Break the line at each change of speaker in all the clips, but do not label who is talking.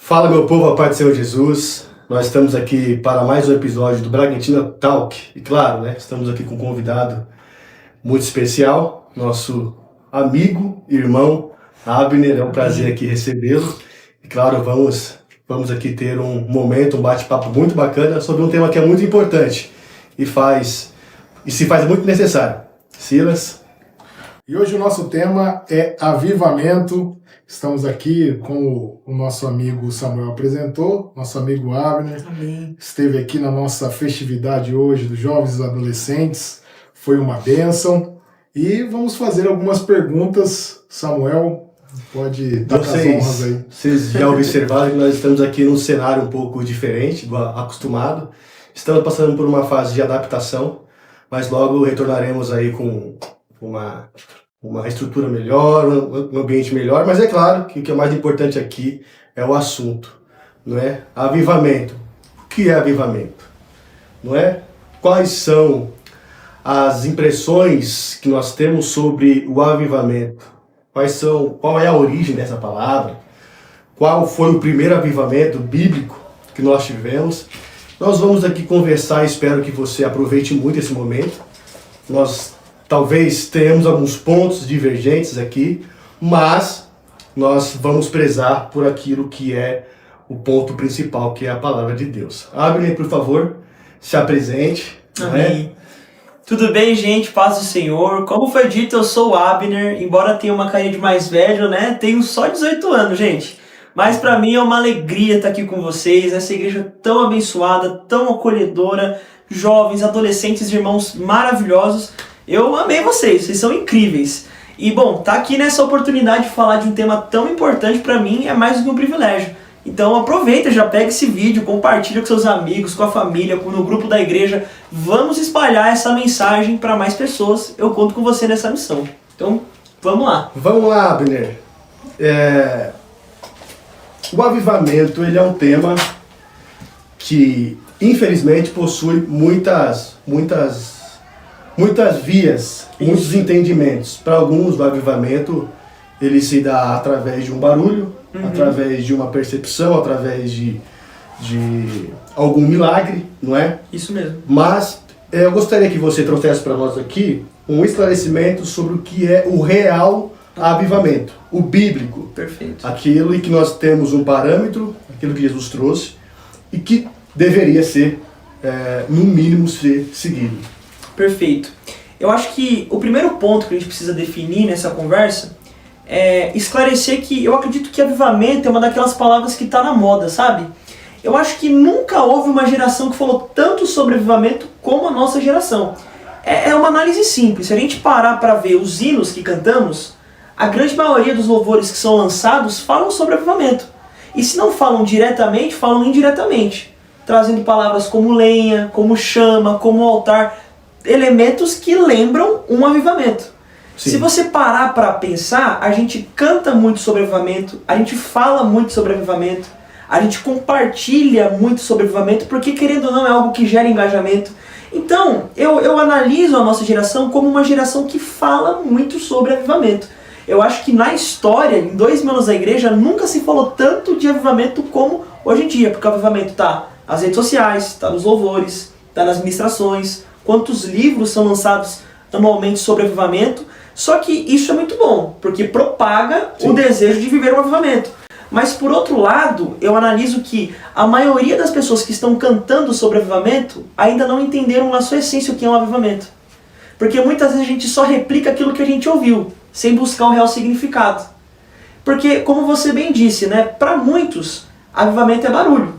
Fala, meu povo, a paz do Senhor Jesus. Nós estamos aqui para mais um episódio do Bragantina Talk. E claro, estamos aqui com um convidado muito especial, nosso amigo, irmão Abner. É um prazer aqui recebê-lo. E claro, vamos aqui ter um momento, um bate-papo muito bacana sobre um tema que é muito importante e se faz muito necessário. Silas?
E hoje o nosso tema é avivamento. Estamos aqui, como o nosso amigo Samuel apresentou, nosso amigo Abner.
Amém.
Esteve aqui na nossa festividade hoje dos jovens e adolescentes. Foi uma bênção. E vamos fazer algumas perguntas. Samuel, pode dar as honras aí.
Vocês já observaram que nós estamos aqui num cenário um pouco diferente do acostumado. Estamos passando por uma fase de adaptação, mas logo retornaremos aí com uma estrutura melhor, um ambiente melhor, mas é claro que o que é mais importante aqui é o assunto, não é? Avivamento. O que é avivamento? Não é? Quais são as impressões que nós temos sobre o avivamento? Qual é a origem dessa palavra? Qual foi o primeiro avivamento bíblico que nós tivemos? Nós vamos aqui conversar, espero que você aproveite muito esse momento. Nós talvez tenhamos alguns pontos divergentes aqui, mas nós vamos prezar por aquilo que é o ponto principal, que é a palavra de Deus. Abner, por favor, se apresente.
Amém. Tudo bem, gente? Paz do Senhor. Como foi dito, eu sou o Abner, embora tenha uma carinha de mais velho, Tenho só 18 anos, gente. Mas para mim é uma alegria estar aqui com vocês, essa igreja tão abençoada, tão acolhedora, jovens, adolescentes, irmãos maravilhosos. Eu amei vocês são incríveis. E bom, tá aqui nessa oportunidade de falar de um tema tão importante pra mim é mais do que um privilégio. Então aproveita, já pega esse vídeo, compartilha com seus amigos, com a família, no grupo da igreja. Vamos espalhar essa mensagem para mais pessoas. Eu conto com você nessa missão. Então, vamos lá.
Vamos lá, Abner. O avivamento, ele é um tema que, infelizmente, possui muitas vias, muitos entendimentos. Para alguns, o avivamento ele se dá através de um barulho, através de uma percepção, através de algum milagre, não é?
Isso mesmo.
Mas eu gostaria que você trouxesse para nós aqui um esclarecimento sobre o que é o real avivamento, o bíblico.
Perfeito.
Aquilo em que nós temos um parâmetro, aquilo que Jesus trouxe, e que deveria ser, no mínimo, ser seguido.
Perfeito. Eu acho que o primeiro ponto que a gente precisa definir nessa conversa é esclarecer que eu acredito que avivamento é uma daquelas palavras que está na moda, sabe? Eu acho que nunca houve uma geração que falou tanto sobre avivamento como a nossa geração. É uma análise simples. Se a gente parar para ver os hinos que cantamos, a grande maioria dos louvores que são lançados falam sobre avivamento. E se não falam diretamente, falam indiretamente, trazendo palavras como lenha, como chama, como altar, elementos que lembram um avivamento. Sim. Se você parar para pensar, a gente canta muito sobre avivamento, a gente fala muito sobre avivamento, a gente compartilha muito sobre avivamento, porque querendo ou não é algo que gera engajamento. Então, eu analiso a nossa geração como uma geração que fala muito sobre avivamento. Eu acho que na história, em 2000 anos da igreja, nunca se falou tanto de avivamento como hoje em dia, porque o avivamento está nas redes sociais, está nos louvores, está nas ministrações. Quantos livros são lançados anualmente sobre avivamento. Só que isso é muito bom, porque propaga o desejo de viver um avivamento. Mas por outro lado, eu analiso que a maioria das pessoas que estão cantando sobre avivamento ainda não entenderam na sua essência o que é um avivamento. Porque muitas vezes a gente só replica aquilo que a gente ouviu, sem buscar o real significado. Porque, como você bem disse, para muitos, avivamento é barulho.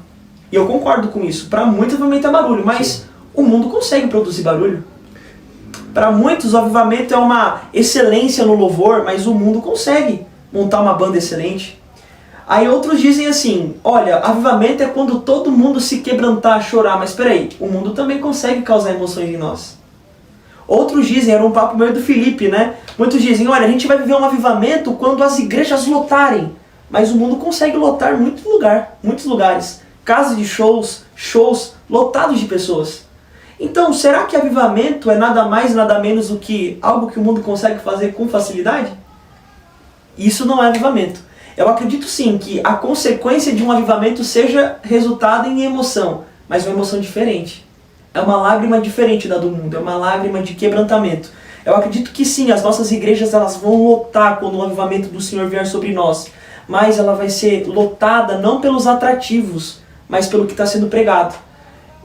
E eu concordo com isso. Para muitos, avivamento é barulho, mas o mundo consegue produzir barulho. Para muitos, o avivamento é uma excelência no louvor, mas o mundo consegue montar uma banda excelente. Aí outros dizem assim, olha, avivamento é quando todo mundo se quebrantar, chorar, mas peraí, o mundo também consegue causar emoções em nós. Outros dizem, era um papo meio do Felipe, Muitos dizem, olha, a gente vai viver um avivamento quando as igrejas lotarem, mas o mundo consegue lotar muitos lugares. Casas de shows lotados de pessoas. Então, será que avivamento é nada mais, nada menos do que algo que o mundo consegue fazer com facilidade? Isso não é avivamento. Eu acredito sim que a consequência de um avivamento seja resultado em emoção, mas uma emoção diferente. É uma lágrima diferente da do mundo, é uma lágrima de quebrantamento. Eu acredito que sim, as nossas igrejas elas vão lotar quando o avivamento do Senhor vier sobre nós, mas ela vai ser lotada não pelos atrativos, mas pelo que está sendo pregado.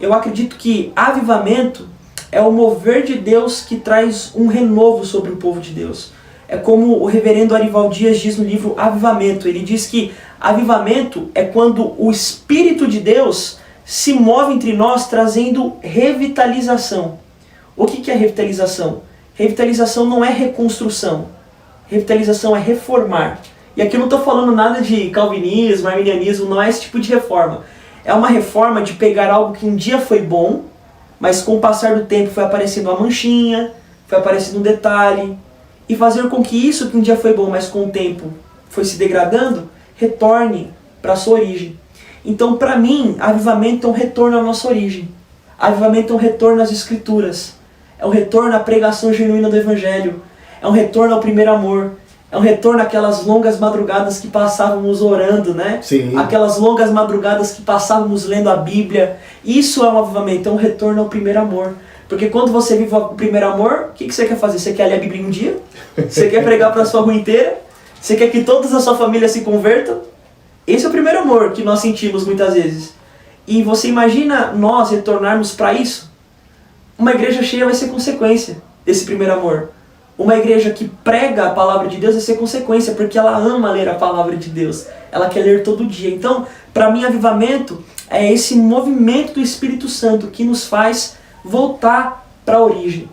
Eu acredito que avivamento é o mover de Deus que traz um renovo sobre o povo de Deus. É como o reverendo Arival Dias diz no livro Avivamento. Ele diz que avivamento é quando o Espírito de Deus se move entre nós trazendo revitalização. O que é revitalização? Revitalização não é reconstrução. Revitalização é reformar. E aqui eu não estou falando nada de calvinismo, arminianismo, não é esse tipo de reforma. É uma reforma de pegar algo que um dia foi bom, mas com o passar do tempo foi aparecendo uma manchinha, foi aparecendo um detalhe, e fazer com que isso que um dia foi bom, mas com o tempo foi se degradando, retorne para a sua origem. Então, para mim, avivamento é um retorno à nossa origem. Avivamento é um retorno às Escrituras. É um retorno à pregação genuína do Evangelho. É um retorno ao primeiro amor. É um retorno àquelas longas madrugadas que passávamos orando, né?
Sim.
Aquelas longas madrugadas que passávamos lendo a Bíblia. Isso é um avivamento, é um retorno ao primeiro amor. Porque quando você vive o primeiro amor, o que você quer fazer? Você quer ler a Bíblia em um dia? Você quer pregar para a sua rua inteira? Você quer que toda a sua família se convertam? Esse é o primeiro amor que nós sentimos muitas vezes. E você imagina nós retornarmos para isso? Uma igreja cheia vai ser consequência desse primeiro amor. Uma igreja que prega a palavra de Deus vai ser consequência, porque ela ama ler a palavra de Deus. Ela quer ler todo dia. Então, para mim, avivamento é esse movimento do Espírito Santo que nos faz voltar para a origem.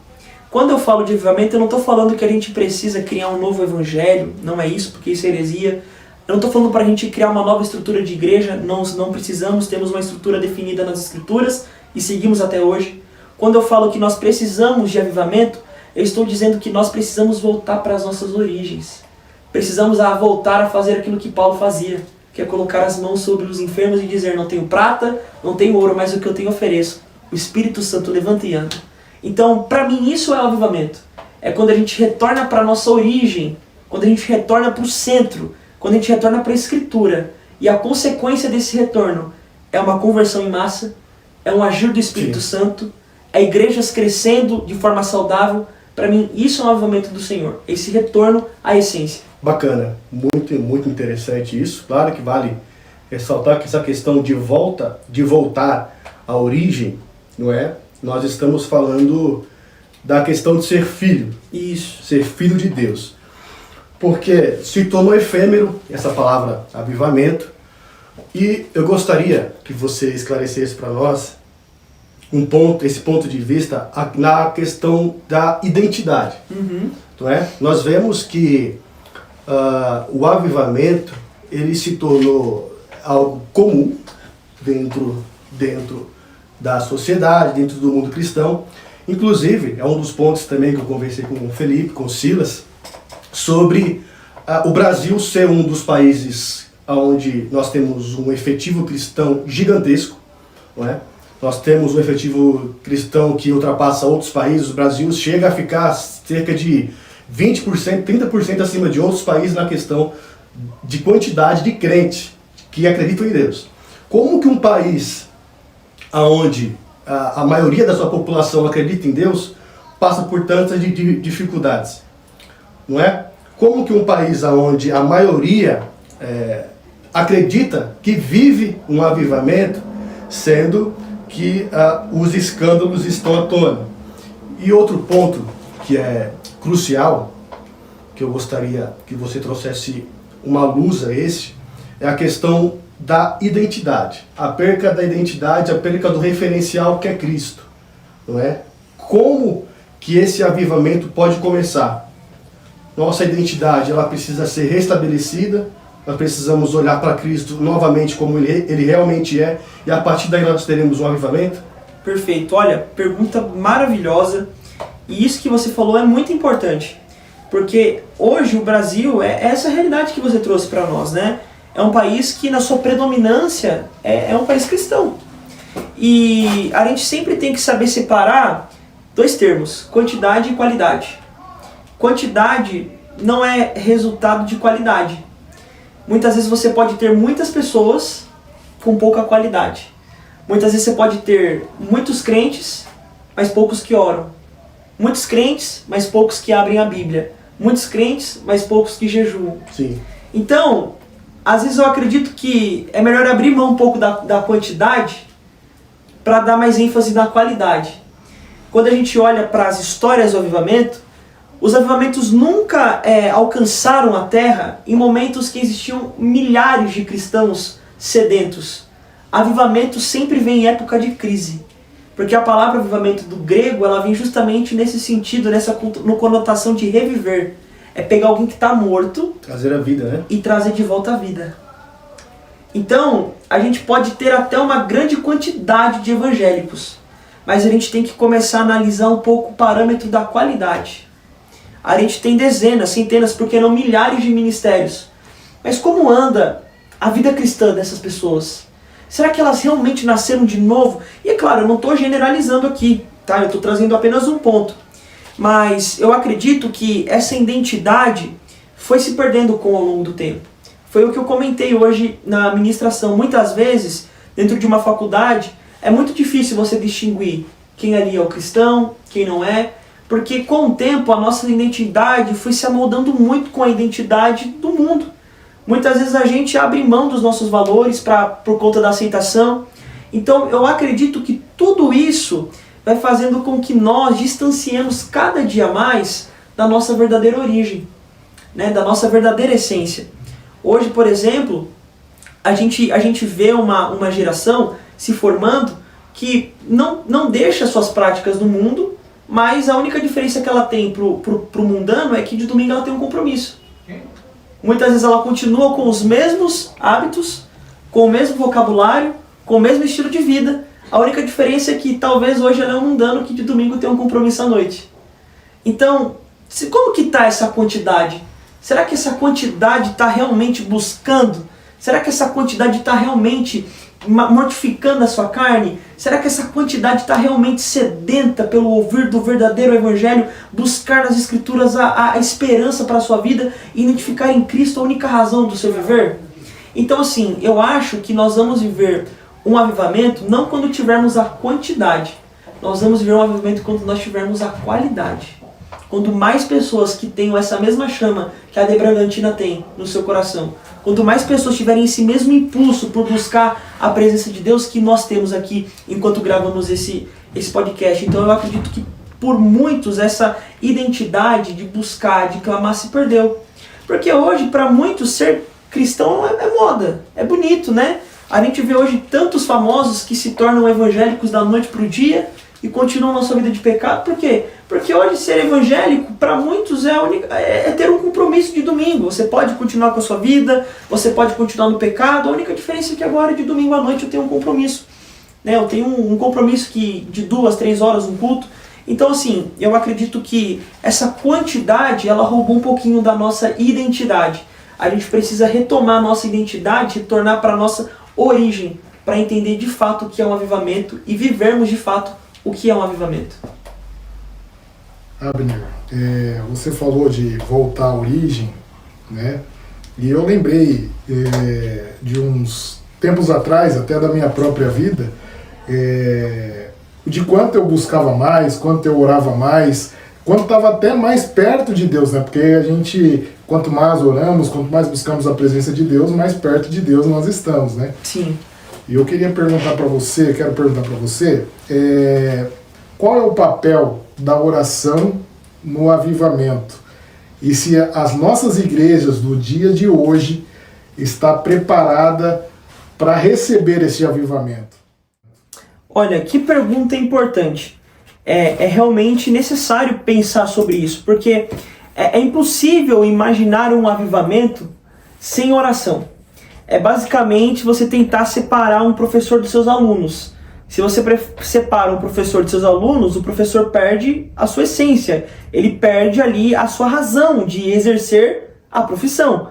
Quando eu falo de avivamento, eu não estou falando que a gente precisa criar um novo evangelho, não é isso, porque isso é heresia. Eu não estou falando para a gente criar uma nova estrutura de igreja, não precisamos, temos uma estrutura definida nas Escrituras e seguimos até hoje. Quando eu falo que nós precisamos de avivamento, eu estou dizendo que nós precisamos voltar para as nossas origens. Precisamos voltar a fazer aquilo que Paulo fazia, que é colocar as mãos sobre os enfermos e dizer: não tenho prata, não tenho ouro, mas o que eu tenho ofereço. O Espírito Santo levanta e anda. Então, para mim, isso é o avivamento. É quando a gente retorna para a nossa origem, quando a gente retorna para o centro, quando a gente retorna para a Escritura. E a consequência desse retorno é uma conversão em massa, é um agir do Espírito Santo, é igrejas crescendo de forma saudável. Para mim, isso é um avivamento do Senhor, esse retorno à essência.
Bacana, muito interessante isso. Claro que vale ressaltar que essa questão de voltar à origem, não é? Nós estamos falando da questão de ser filho.
Isso.
Ser filho de Deus. Porque se tornou efêmero essa palavra avivamento. E eu gostaria que você esclarecesse para nós esse ponto de vista na questão da identidade. Não é? Nós vemos que o avivamento ele se tornou algo comum dentro da sociedade, dentro do mundo cristão. Inclusive, é um dos pontos também que eu conversei com o Felipe, com o Silas, sobre o Brasil ser um dos países onde nós temos um efetivo cristão gigantesco, não é? Nós temos um efetivo cristão que ultrapassa outros países. O Brasil chega a ficar cerca de 20%, 30% acima de outros países na questão de quantidade de crentes que acreditam em Deus. Como que um país onde a maioria da sua população acredita em Deus passa por tantas dificuldades? Não é? Como que um país onde a maioria acredita que vive um avivamento, sendo que os escândalos estão à tona? E outro ponto que é crucial, que eu gostaria que você trouxesse uma luz a esse, é a questão da identidade. A perca da identidade, a perca do referencial que é Cristo. Não é? Como que esse avivamento pode começar? Nossa identidade ela precisa ser restabelecida, nós precisamos olhar para Cristo novamente como Ele realmente é, e a partir daí nós teremos um avivamento?
Perfeito. Olha, pergunta maravilhosa. E isso que você falou é muito importante. Porque hoje o Brasil é essa realidade que você trouxe para nós, né? É um país que na sua predominância é um país cristão. E a gente sempre tem que saber separar dois termos, quantidade e qualidade. Quantidade não é resultado de qualidade. muitas vezes você pode ter muitas pessoas com pouca qualidade. Muitas vezes você pode ter muitos crentes, mas poucos que oram. Muitos crentes, mas poucos que abrem a Bíblia. Muitos crentes, mas poucos que jejuam.
Sim.
Então, às vezes eu acredito que é melhor abrir mão um pouco da quantidade para dar mais ênfase na qualidade. Quando a gente olha para as histórias do avivamento, os avivamentos nunca alcançaram a terra em momentos que existiam milhares de cristãos sedentos. Avivamento sempre vem em época de crise. Porque a palavra avivamento do grego, ela vem justamente nesse sentido, no conotação de reviver. É pegar alguém que está morto,
trazer a vida, né?
E trazer de volta a vida. Então, a gente pode ter até uma grande quantidade de evangélicos, mas a gente tem que começar a analisar um pouco o parâmetro da qualidade. A gente tem dezenas, centenas, por que não milhares de ministérios. Mas como anda a vida cristã dessas pessoas? Será que elas realmente nasceram de novo? E é claro, eu não estou generalizando aqui, tá? Eu estou trazendo apenas um ponto. Mas eu acredito que essa identidade foi se perdendo ao longo do tempo. Foi o que eu comentei hoje na ministração. Muitas vezes, dentro de uma faculdade, é muito difícil você distinguir quem ali é o cristão, quem não é, porque com o tempo a nossa identidade foi se amoldando muito com a identidade do mundo. Muitas vezes a gente abre mão dos nossos valores por conta da aceitação. Então eu acredito que tudo isso vai fazendo com que nós distanciemos cada dia mais da nossa verdadeira origem, né? Da nossa verdadeira essência. Hoje, por exemplo, a gente vê uma geração se formando que não deixa suas práticas no mundo, mas a única diferença que ela tem pro mundano é que de domingo ela tem um compromisso. Muitas vezes ela continua com os mesmos hábitos, com o mesmo vocabulário, com o mesmo estilo de vida. A única diferença é que talvez hoje ela é um mundano que de domingo tem um compromisso à noite. Então, como que está essa quantidade? Será que essa quantidade está realmente buscando? Será que essa quantidade está realmente mortificando a sua carne? Será que essa quantidade está realmente sedenta pelo ouvir do verdadeiro evangelho, buscar nas escrituras a esperança para a sua vida e identificar em Cristo a única razão do seu viver? Então assim, eu acho que nós vamos viver um avivamento não quando tivermos a quantidade, nós vamos viver um avivamento quando nós tivermos a qualidade. Quanto mais pessoas que tenham essa mesma chama que a de Bragantina tem no seu coração, quanto mais pessoas tiverem esse mesmo impulso por buscar a presença de Deus que nós temos aqui enquanto gravamos esse podcast. Então eu acredito que por muitos essa identidade de buscar, de clamar se perdeu. Porque hoje para muitos ser cristão é moda, é bonito, né? A gente vê hoje tantos famosos que se tornam evangélicos da noite para o dia e continuam na sua vida de pecado. Por quê? Porque hoje ser evangélico, para muitos, é ter um compromisso de domingo. Você pode continuar com a sua vida, você pode continuar no pecado, a única diferença é que agora de domingo à noite eu tenho um compromisso. Né? Eu tenho um compromisso de 2, 3 horas, um culto. Então assim, eu acredito que essa quantidade, ela roubou um pouquinho da nossa identidade. A gente precisa retomar a nossa identidade, retornar para a nossa origem, para entender de fato o que é um avivamento e vivermos de fato o que é um avivamento.
Abner, você falou de voltar à origem, né? E eu lembrei de uns tempos atrás, até da minha própria vida, de quanto eu buscava mais, quanto eu orava mais, quanto estava até mais perto de Deus, né? Porque a gente, quanto mais oramos, quanto mais buscamos a presença de Deus, mais perto de Deus nós estamos, né?
Sim.
E eu quero perguntar para você, qual é o papel da oração no avivamento? E se as nossas igrejas do dia de hoje está preparada para receber esse avivamento?
Olha, que pergunta importante. É realmente necessário pensar sobre isso, porque é impossível imaginar um avivamento sem oração. É basicamente você tentar separar um professor dos seus alunos. Se você separa um professor dos seus alunos, o professor perde a sua essência. Ele perde ali a sua razão de exercer a profissão.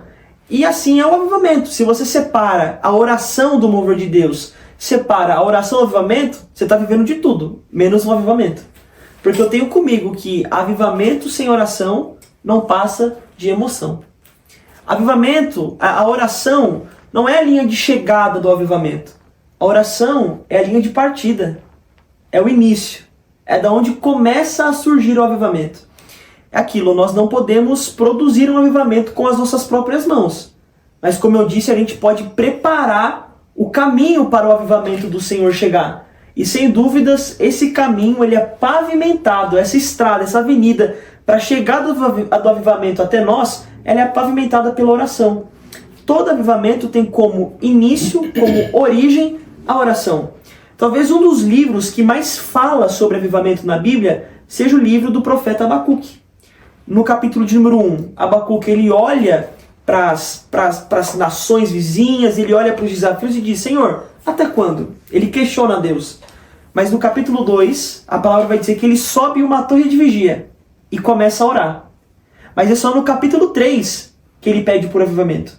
E assim é o avivamento. Se você separa a oração do mover de Deus, separa a oração do avivamento, você está vivendo de tudo, menos um avivamento. Porque eu tenho comigo que avivamento sem oração não passa de emoção. Avivamento, a oração, não é a linha de chegada do avivamento. A oração é a linha de partida. É o início. É da onde começa a surgir o avivamento. É aquilo, nós não podemos produzir um avivamento com as nossas próprias mãos. Mas como eu disse, a gente pode preparar o caminho para o avivamento do Senhor chegar. E sem dúvidas, esse caminho ele é pavimentado, essa estrada, essa avenida, para chegar do avivamento até nós, ela é pavimentada pela oração. Todo avivamento tem como início, como origem, a oração. Talvez um dos livros que mais fala sobre avivamento na Bíblia seja o livro do profeta Abacuque. No capítulo de número 1, Abacuque ele olha para as nações vizinhas, ele olha para os desafios e diz, Senhor, até quando? Ele questiona a Deus. Mas no capítulo 2, a palavra vai dizer que ele sobe uma torre de vigia e começa a orar. Mas é só no capítulo 3 que ele pede por avivamento.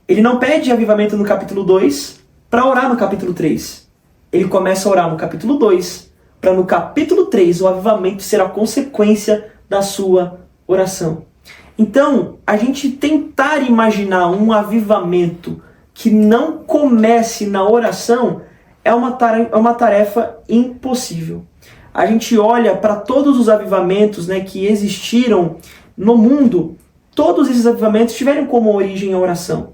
Ele não pede avivamento no capítulo 2 para orar no capítulo 3. Ele começa a orar no capítulo 2, para no capítulo 3 o avivamento ser a consequência da sua oração. Então, a gente tentar imaginar um avivamento que não comece na oração é uma tarefa impossível. A gente olha para todos os avivamentos, né, que existiram no mundo, todos esses avivamentos tiveram como origem a oração.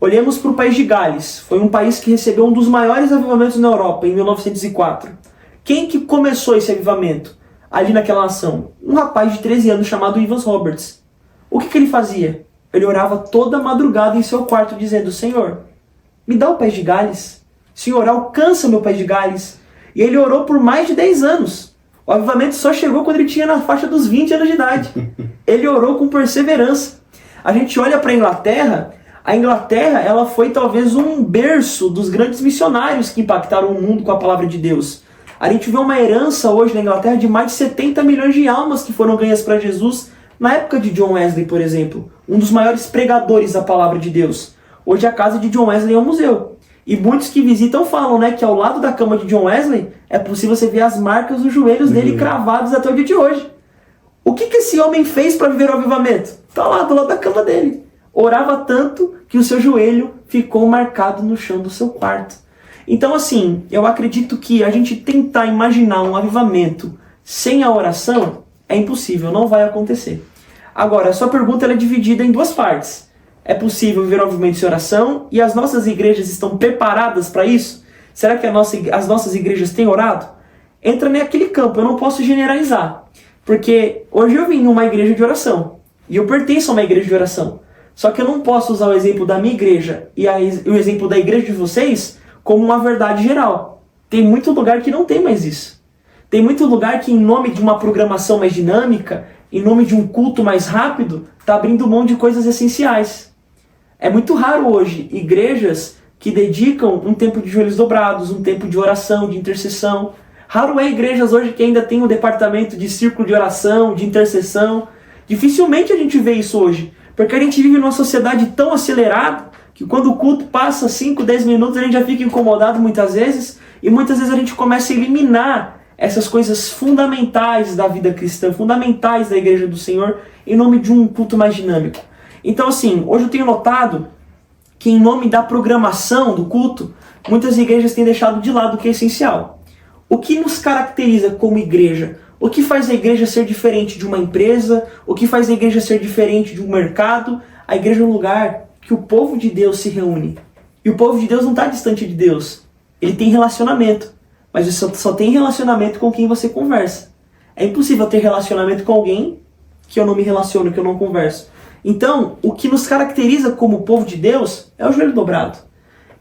Olhemos para o país de Gales, foi um país que recebeu um dos maiores avivamentos na Europa, em 1904. Quem que começou esse avivamento ali naquela nação? Um rapaz de 13 anos chamado Evans Roberts. O que ele fazia? Ele orava toda madrugada em seu quarto dizendo, Senhor, me dá o país de Gales. Senhor, alcança o meu país de Gales. E ele orou por mais de 10 anos. O avivamento só chegou quando ele tinha na faixa dos 20 anos de idade. Ele orou com perseverança. A gente olha para a Inglaterra ela foi talvez um berço dos grandes missionários que impactaram o mundo com a palavra de Deus. A gente vê uma herança hoje na Inglaterra de mais de 70 milhões de almas que foram ganhas para Jesus na época de John Wesley, por exemplo, um dos maiores pregadores da palavra de Deus. Hoje a casa de John Wesley é um museu. E muitos que visitam falam, né, que ao lado da cama de John Wesley é possível você ver as marcas dos joelhos dele cravados até o dia de hoje. O que esse homem fez para viver o avivamento? Está lá do lado da cama dele. Orava tanto que o seu joelho ficou marcado no chão do seu quarto. Então assim, eu acredito que a gente tentar imaginar um avivamento sem a oração é impossível, não vai acontecer. Agora, a sua pergunta ela é dividida em duas partes. É possível viver um avivamento sem oração? E as nossas igrejas estão preparadas para isso? Será que as nossas igrejas têm orado? Entra naquele campo, eu não posso generalizar. Porque hoje eu vim numa igreja de oração. E eu pertenço a uma igreja de oração. Só que eu não posso usar o exemplo da minha igreja e o exemplo da igreja de vocês como uma verdade geral. Tem muito lugar que não tem mais isso. Tem muito lugar que, em nome de uma programação mais dinâmica, em nome de um culto mais rápido, está abrindo mão de coisas essenciais. É muito raro hoje igrejas que dedicam um tempo de joelhos dobrados, um tempo de oração, de intercessão. Raro é igrejas hoje que ainda tem um departamento de círculo de oração, de intercessão. Dificilmente a gente vê isso hoje, porque a gente vive numa sociedade tão acelerada que quando o culto passa 5, 10 minutos a gente já fica incomodado muitas vezes, e muitas vezes a gente começa a eliminar essas coisas fundamentais da vida cristã, fundamentais da igreja do Senhor, em nome de um culto mais dinâmico. Então assim, hoje eu tenho notado que em nome da programação do culto, muitas igrejas têm deixado de lado o que é essencial. O que nos caracteriza como igreja? O que faz a igreja ser diferente de uma empresa? O que faz a igreja ser diferente de um mercado? A igreja é um lugar que o povo de Deus se reúne. E o povo de Deus não está distante de Deus. Ele tem relacionamento. Mas você só tem relacionamento com quem você conversa. É impossível ter relacionamento com alguém que eu não me relaciono, que eu não converso. Então, o que nos caracteriza como povo de Deus é o joelho dobrado.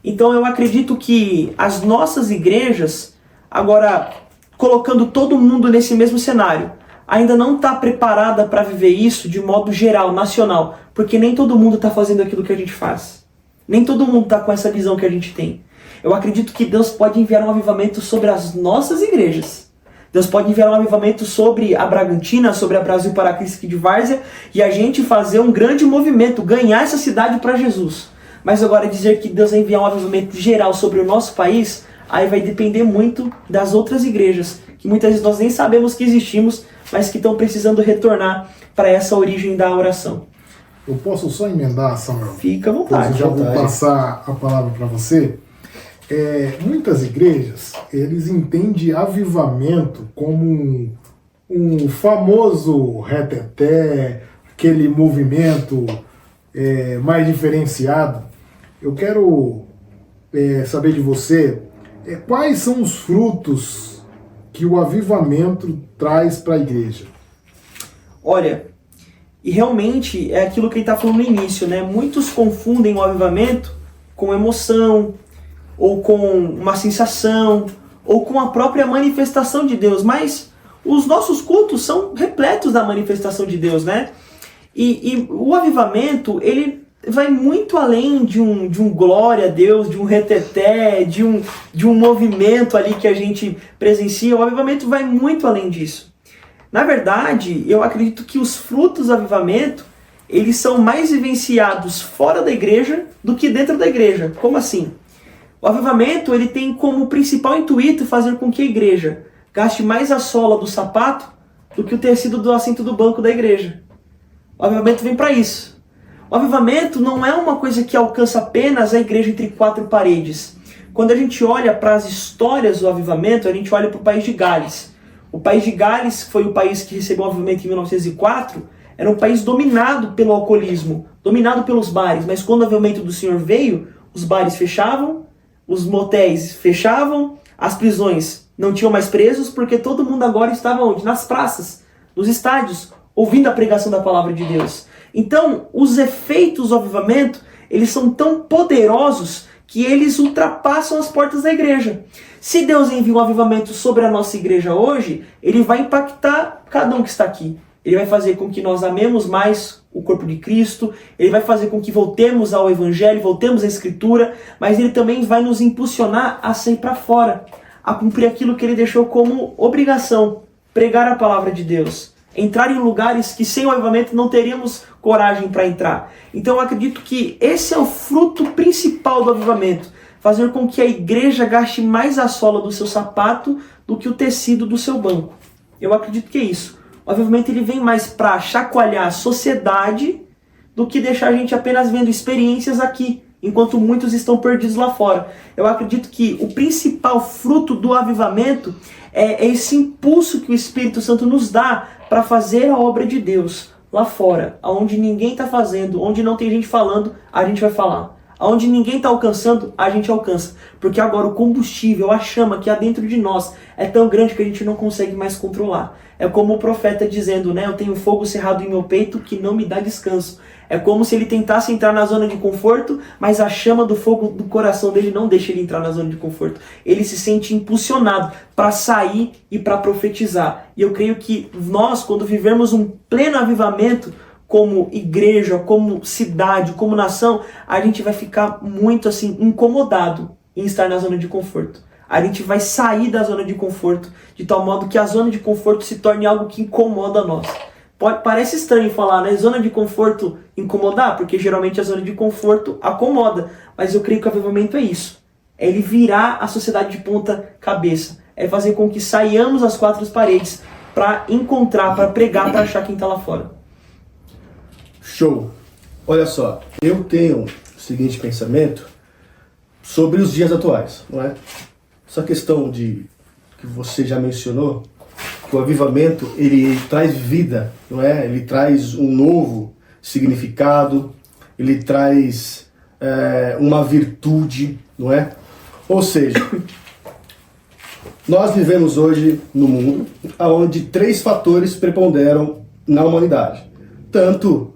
Então eu acredito que as nossas igrejas, agora colocando todo mundo nesse mesmo cenário, ainda não está preparada para viver isso de modo geral, nacional, porque nem todo mundo está fazendo aquilo que a gente faz. Nem todo mundo está com essa visão que a gente tem. Eu acredito que Deus pode enviar um avivamento sobre as nossas igrejas. Deus pode enviar um avivamento sobre a Bragantina, sobre a Brasil para Cristo aqui de Várzea, e a gente fazer um grande movimento, ganhar essa cidade para Jesus. Mas agora dizer que Deus vai enviar um avivamento geral sobre o nosso país, aí vai depender muito das outras igrejas, que muitas vezes nós nem sabemos que existimos, mas que estão precisando retornar para essa origem da oração.
Eu posso só emendar, Samuel?
Fica à
Pois
vontade.
eu já vou passar a palavra para você. Muitas igrejas, eles entendem avivamento como um famoso reteté, aquele movimento mais diferenciado. Eu quero saber de você quais são os frutos que o avivamento traz para a igreja.
Olha, e realmente é aquilo que ele está falando no início, né? Muitos confundem o avivamento com emoção, ou com uma sensação, ou com a própria manifestação de Deus, mas os nossos cultos são repletos da manifestação de Deus, né? E o avivamento, ele vai muito além de um glória a Deus, de um reteté, de um movimento ali que a gente presencia. O avivamento vai muito além disso. Na verdade, eu acredito que os frutos do avivamento, eles são mais vivenciados fora da igreja do que dentro da igreja. Como assim? O avivamento, ele tem como principal intuito fazer com que a igreja gaste mais a sola do sapato do que o tecido do assento do banco da igreja. O avivamento vem para isso. O avivamento não é uma coisa que alcança apenas a igreja entre quatro paredes. Quando a gente olha para as histórias do avivamento, a gente olha para o país de Gales. O país de Gales, que foi o país que recebeu o avivamento em 1904, era um país dominado pelo alcoolismo, dominado pelos bares. Mas quando o avivamento do Senhor veio, os bares fechavam, os motéis fechavam, as prisões não tinham mais presos, porque todo mundo agora estava onde? Nas praças, nos estádios, ouvindo a pregação da palavra de Deus. Então, os efeitos do avivamento, eles são tão poderosos que eles ultrapassam as portas da igreja. Se Deus envia um avivamento sobre a nossa igreja hoje, ele vai impactar cada um que está aqui. Ele vai fazer com que nós amemos mais o corpo de Cristo, ele vai fazer com que voltemos ao Evangelho, voltemos à Escritura, mas ele também vai nos impulsionar a sair para fora, a cumprir aquilo que ele deixou como obrigação, pregar a palavra de Deus, entrar em lugares que sem o avivamento não teríamos coragem para entrar. Então eu acredito que esse é o fruto principal do avivamento, fazer com que a igreja gaste mais a sola do seu sapato do que o tecido do seu banco. Eu acredito que é isso. O avivamento ele vem mais para chacoalhar a sociedade do que deixar a gente apenas vendo experiências aqui, enquanto muitos estão perdidos lá fora. Eu acredito que o principal fruto do avivamento é esse impulso que o Espírito Santo nos dá para fazer a obra de Deus lá fora, onde ninguém está fazendo, onde não tem gente falando, a gente vai falar. Onde ninguém está alcançando, a gente alcança. Porque agora o combustível, a chama que há dentro de nós é tão grande que a gente não consegue mais controlar. É como o profeta dizendo, né? Eu tenho fogo cerrado em meu peito que não me dá descanso. É como se ele tentasse entrar na zona de conforto, mas a chama do fogo do coração dele não deixa ele entrar na zona de conforto. Ele se sente impulsionado para sair e para profetizar. E eu creio que nós, quando vivermos um pleno avivamento, como igreja, como cidade, como nação, a gente vai ficar muito assim incomodado em estar na zona de conforto. A gente vai sair da zona de conforto de tal modo que a zona de conforto se torne algo que incomoda nós. Parece estranho falar, né? Zona de conforto incomodar, porque geralmente a zona de conforto acomoda. Mas eu creio que o avivamento é isso. É ele virar a sociedade de ponta cabeça. É fazer com que saiamos das quatro paredes para encontrar, para pregar, para achar quem está lá fora.
Show! Olha só, eu tenho o seguinte pensamento sobre os dias atuais, não é? Essa questão de que você já mencionou, que o avivamento ele traz vida, não é? Ele traz um novo significado, ele traz uma virtude, não é? Ou seja, nós vivemos hoje no mundo onde três fatores preponderam na humanidade, tanto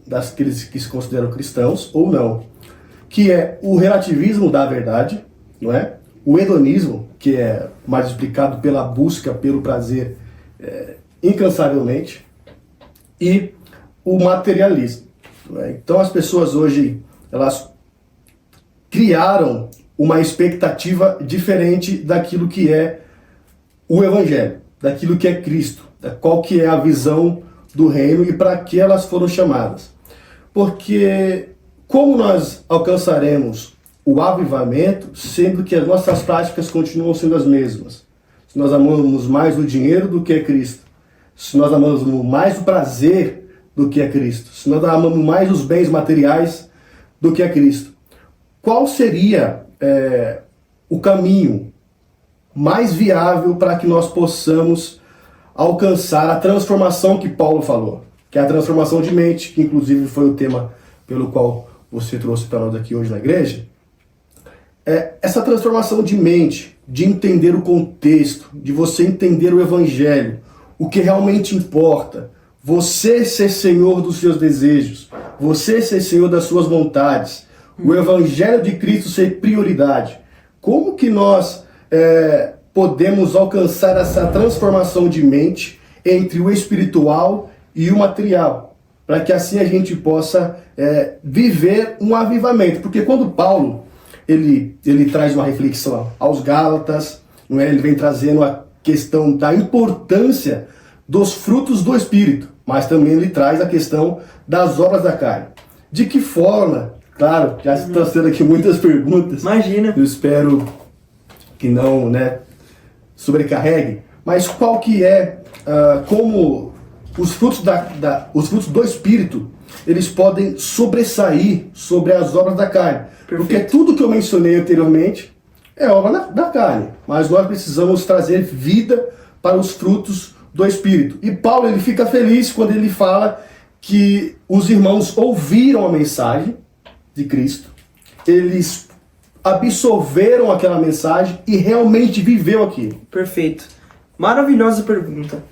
daqueles que se consideram cristãos ou não, que é o relativismo da verdade, não é? O hedonismo, que é mais explicado pela busca pelo prazer incansavelmente, e o materialismo. Não é? Então as pessoas hoje elas criaram uma expectativa diferente daquilo que é o Evangelho, daquilo que é Cristo, qual que é a visão do reino e para que elas foram chamadas. Porque como nós alcançaremos o avivamento, sendo que as nossas práticas continuam sendo as mesmas? Se nós amamos mais o dinheiro do que Cristo, se nós amamos mais o prazer do que a Cristo, se nós amamos mais os bens materiais do que a Cristo, qual seria o caminho mais viável para que nós possamos alcançar a transformação que Paulo falou, que é a transformação de mente, que inclusive foi o tema pelo qual você trouxe para nós aqui hoje na igreja? Essa transformação de mente, de entender o contexto, de você entender o evangelho, o que realmente importa, você ser senhor dos seus desejos, você ser senhor das suas vontades, o evangelho de Cristo ser prioridade. Como que nós podemos alcançar essa transformação de mente entre o espiritual e o material, para que assim a gente possa viver um avivamento? Porque quando Paulo ele traz uma reflexão aos Gálatas, não é? Ele vem trazendo a questão da importância dos frutos do Espírito, mas também ele traz a questão das obras da carne. De que forma, claro, já estão sendo aqui muitas perguntas,
Imagina.
eu espero que não, sobrecarregue, mas qual que como os frutos os frutos do Espírito, eles podem sobressair sobre as obras da carne.
Perfeito.
Porque tudo que eu mencionei anteriormente é obra da carne, mas nós precisamos trazer vida para os frutos do Espírito. E Paulo, ele fica feliz quando ele fala que os irmãos ouviram a mensagem de Cristo, eles absorveram aquela mensagem e realmente viveu aquilo.
Perfeito. Maravilhosa pergunta.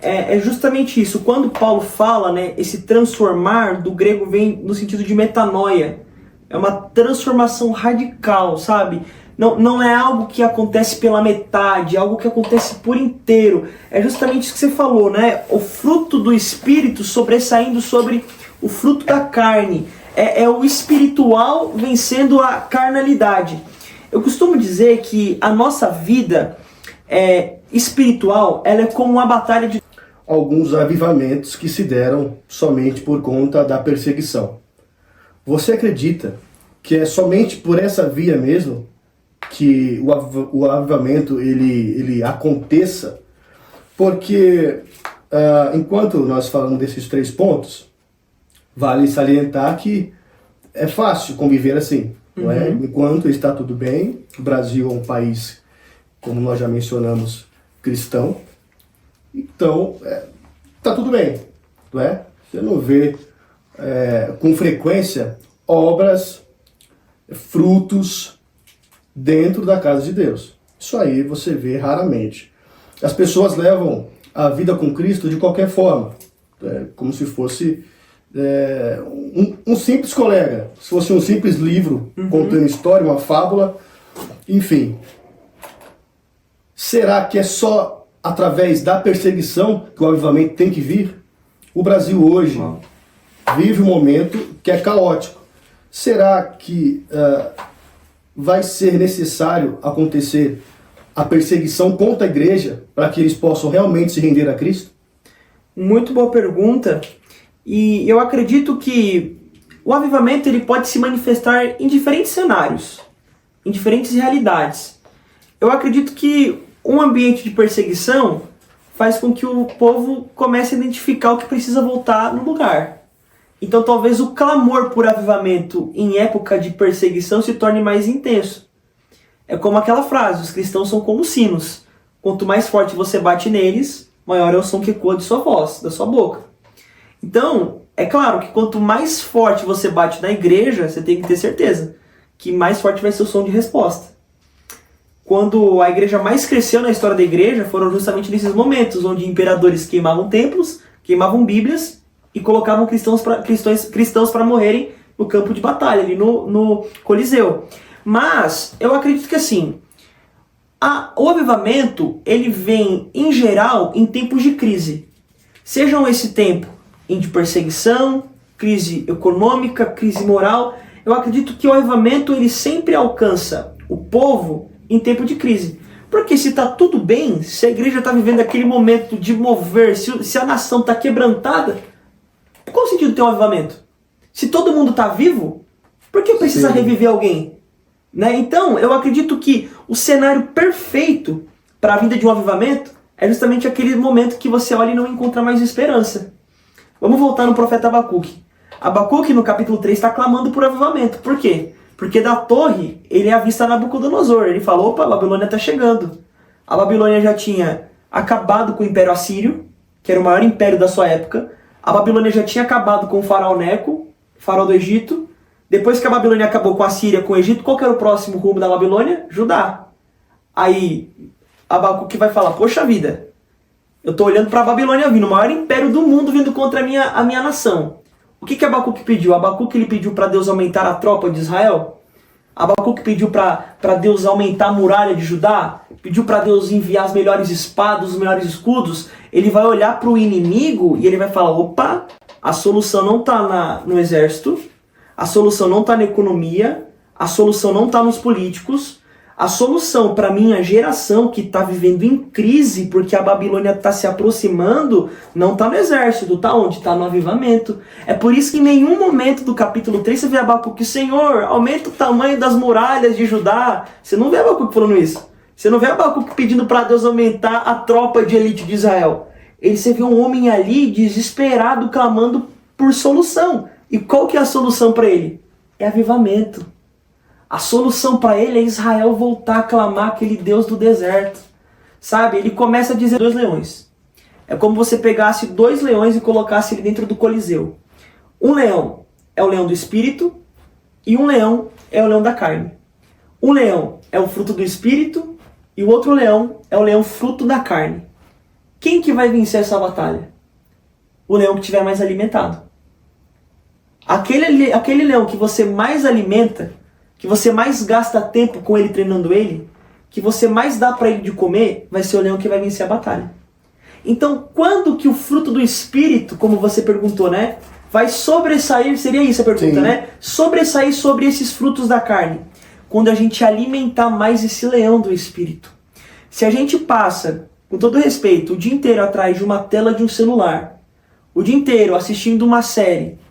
É justamente isso. Quando Paulo fala, esse transformar, do grego vem no sentido de metanoia. É uma transformação radical, sabe? Não é algo que acontece pela metade, é algo que acontece por inteiro. É justamente isso que você falou, o fruto do Espírito sobressaindo sobre o fruto da carne. É o espiritual vencendo a carnalidade. Eu costumo dizer que a nossa vida espiritual, ela é como uma batalha de...
Alguns avivamentos que se deram somente por conta da perseguição. Você acredita que é somente por essa via mesmo que o avivamento ele aconteça? Porque enquanto nós falamos desses 3 pontos, vale salientar que é fácil conviver assim, não é? Enquanto está tudo bem, o Brasil é um país, como nós já mencionamos, cristão, então está tudo bem, não é? Você não vê com frequência obras, frutos dentro da casa de Deus. Isso aí você vê raramente. As pessoas levam a vida com Cristo de qualquer forma, como se fosse um simples colega, se fosse um simples livro contando história, uma fábula, enfim. Será que é só através da perseguição que o avivamento tem que vir? O Brasil hoje vive um momento que é caótico. Será que vai ser necessário acontecer a perseguição contra a igreja para que eles possam realmente se render a Cristo?
Muito boa pergunta. E eu acredito que o avivamento ele pode se manifestar em diferentes cenários, em diferentes realidades. Eu acredito que um ambiente de perseguição faz com que o povo comece a identificar o que precisa voltar no lugar. Então talvez o clamor por avivamento em época de perseguição se torne mais intenso. É como aquela frase, os cristãos são como sinos. Quanto mais forte você bate neles, maior é o som que ecoa de sua voz, da sua boca. Então, é claro que quanto mais forte você bate na igreja, você tem que ter certeza que mais forte vai ser o som de resposta. Quando a igreja mais cresceu na história da igreja, foram justamente nesses momentos onde imperadores queimavam templos, queimavam bíblias e colocavam cristãos para morrerem no campo de batalha, ali no Coliseu. Mas eu acredito que assim, o avivamento ele vem em geral em tempos de crise. Sejam esse tempo de perseguição, crise econômica, crise moral, eu acredito que o avivamento ele sempre alcança o povo em tempo de crise. Porque se está tudo bem, se a igreja está vivendo aquele momento de mover, se a nação está quebrantada, qual o sentido de ter um avivamento? Se todo mundo está vivo, por que precisa reviver alguém? Então, eu acredito que o cenário perfeito para a vida de um avivamento é justamente aquele momento que você olha e não encontra mais esperança. Vamos voltar no profeta Abacuque. Abacuque, no capítulo 3, está clamando por avivamento. Por quê? Porque da torre, ele avista Nabucodonosor. Ele falou, opa, a Babilônia está chegando. A Babilônia já tinha acabado com o Império Assírio, que era o maior império da sua época. A Babilônia já tinha acabado com o faraó Neco, faraó do Egito. Depois que a Babilônia acabou com a Síria, com o Egito, qual que era o próximo rumo da Babilônia? Judá. Aí, Abacuque vai falar, poxa vida, eu estou olhando para a Babilônia vindo, o maior império do mundo vindo contra a minha nação. O que Abacuque pediu? Abacuque ele pediu para Deus aumentar a tropa de Israel? Abacuque pediu para Deus aumentar a muralha de Judá? Pediu para Deus enviar as melhores espadas, os melhores escudos? Ele vai olhar para o inimigo e ele vai falar, opa, a solução não está no exército, a solução não está na economia, a solução não está nos políticos, a solução para a minha geração que está vivendo em crise porque a Babilônia está se aproximando não está no exército, está onde? Está no avivamento. É por isso que em nenhum momento do capítulo 3 você vê Abacuque, Senhor, aumenta o tamanho das muralhas de Judá. Você não vê Abacuque falando isso. Você não vê Abacuque pedindo para Deus aumentar a tropa de elite de Israel. Você vê um homem ali desesperado clamando por solução. E qual que é a solução para ele? É avivamento. A solução para ele é Israel voltar a clamar aquele Deus do deserto. Sabe? Ele começa a dizer 2 leões. É como você pegasse 2 leões e colocasse ele dentro do Coliseu. Um leão é o leão do espírito e um leão é o leão da carne. Um leão é o fruto do espírito e o outro leão é o leão fruto da carne. Quem que vai vencer essa batalha? O leão que estiver mais alimentado. Aquele leão que você mais alimenta, que você mais gasta tempo com ele treinando ele, que você mais dá para ele de comer, vai ser o leão que vai vencer a batalha. Então, quando que o fruto do Espírito, como você perguntou, né, vai sobressair, seria isso a pergunta, né? Sobressair sobre esses frutos da carne. Quando a gente alimentar mais esse leão do Espírito. Se a gente passa, com todo respeito, o dia inteiro atrás de uma tela de um celular, o dia inteiro assistindo uma série,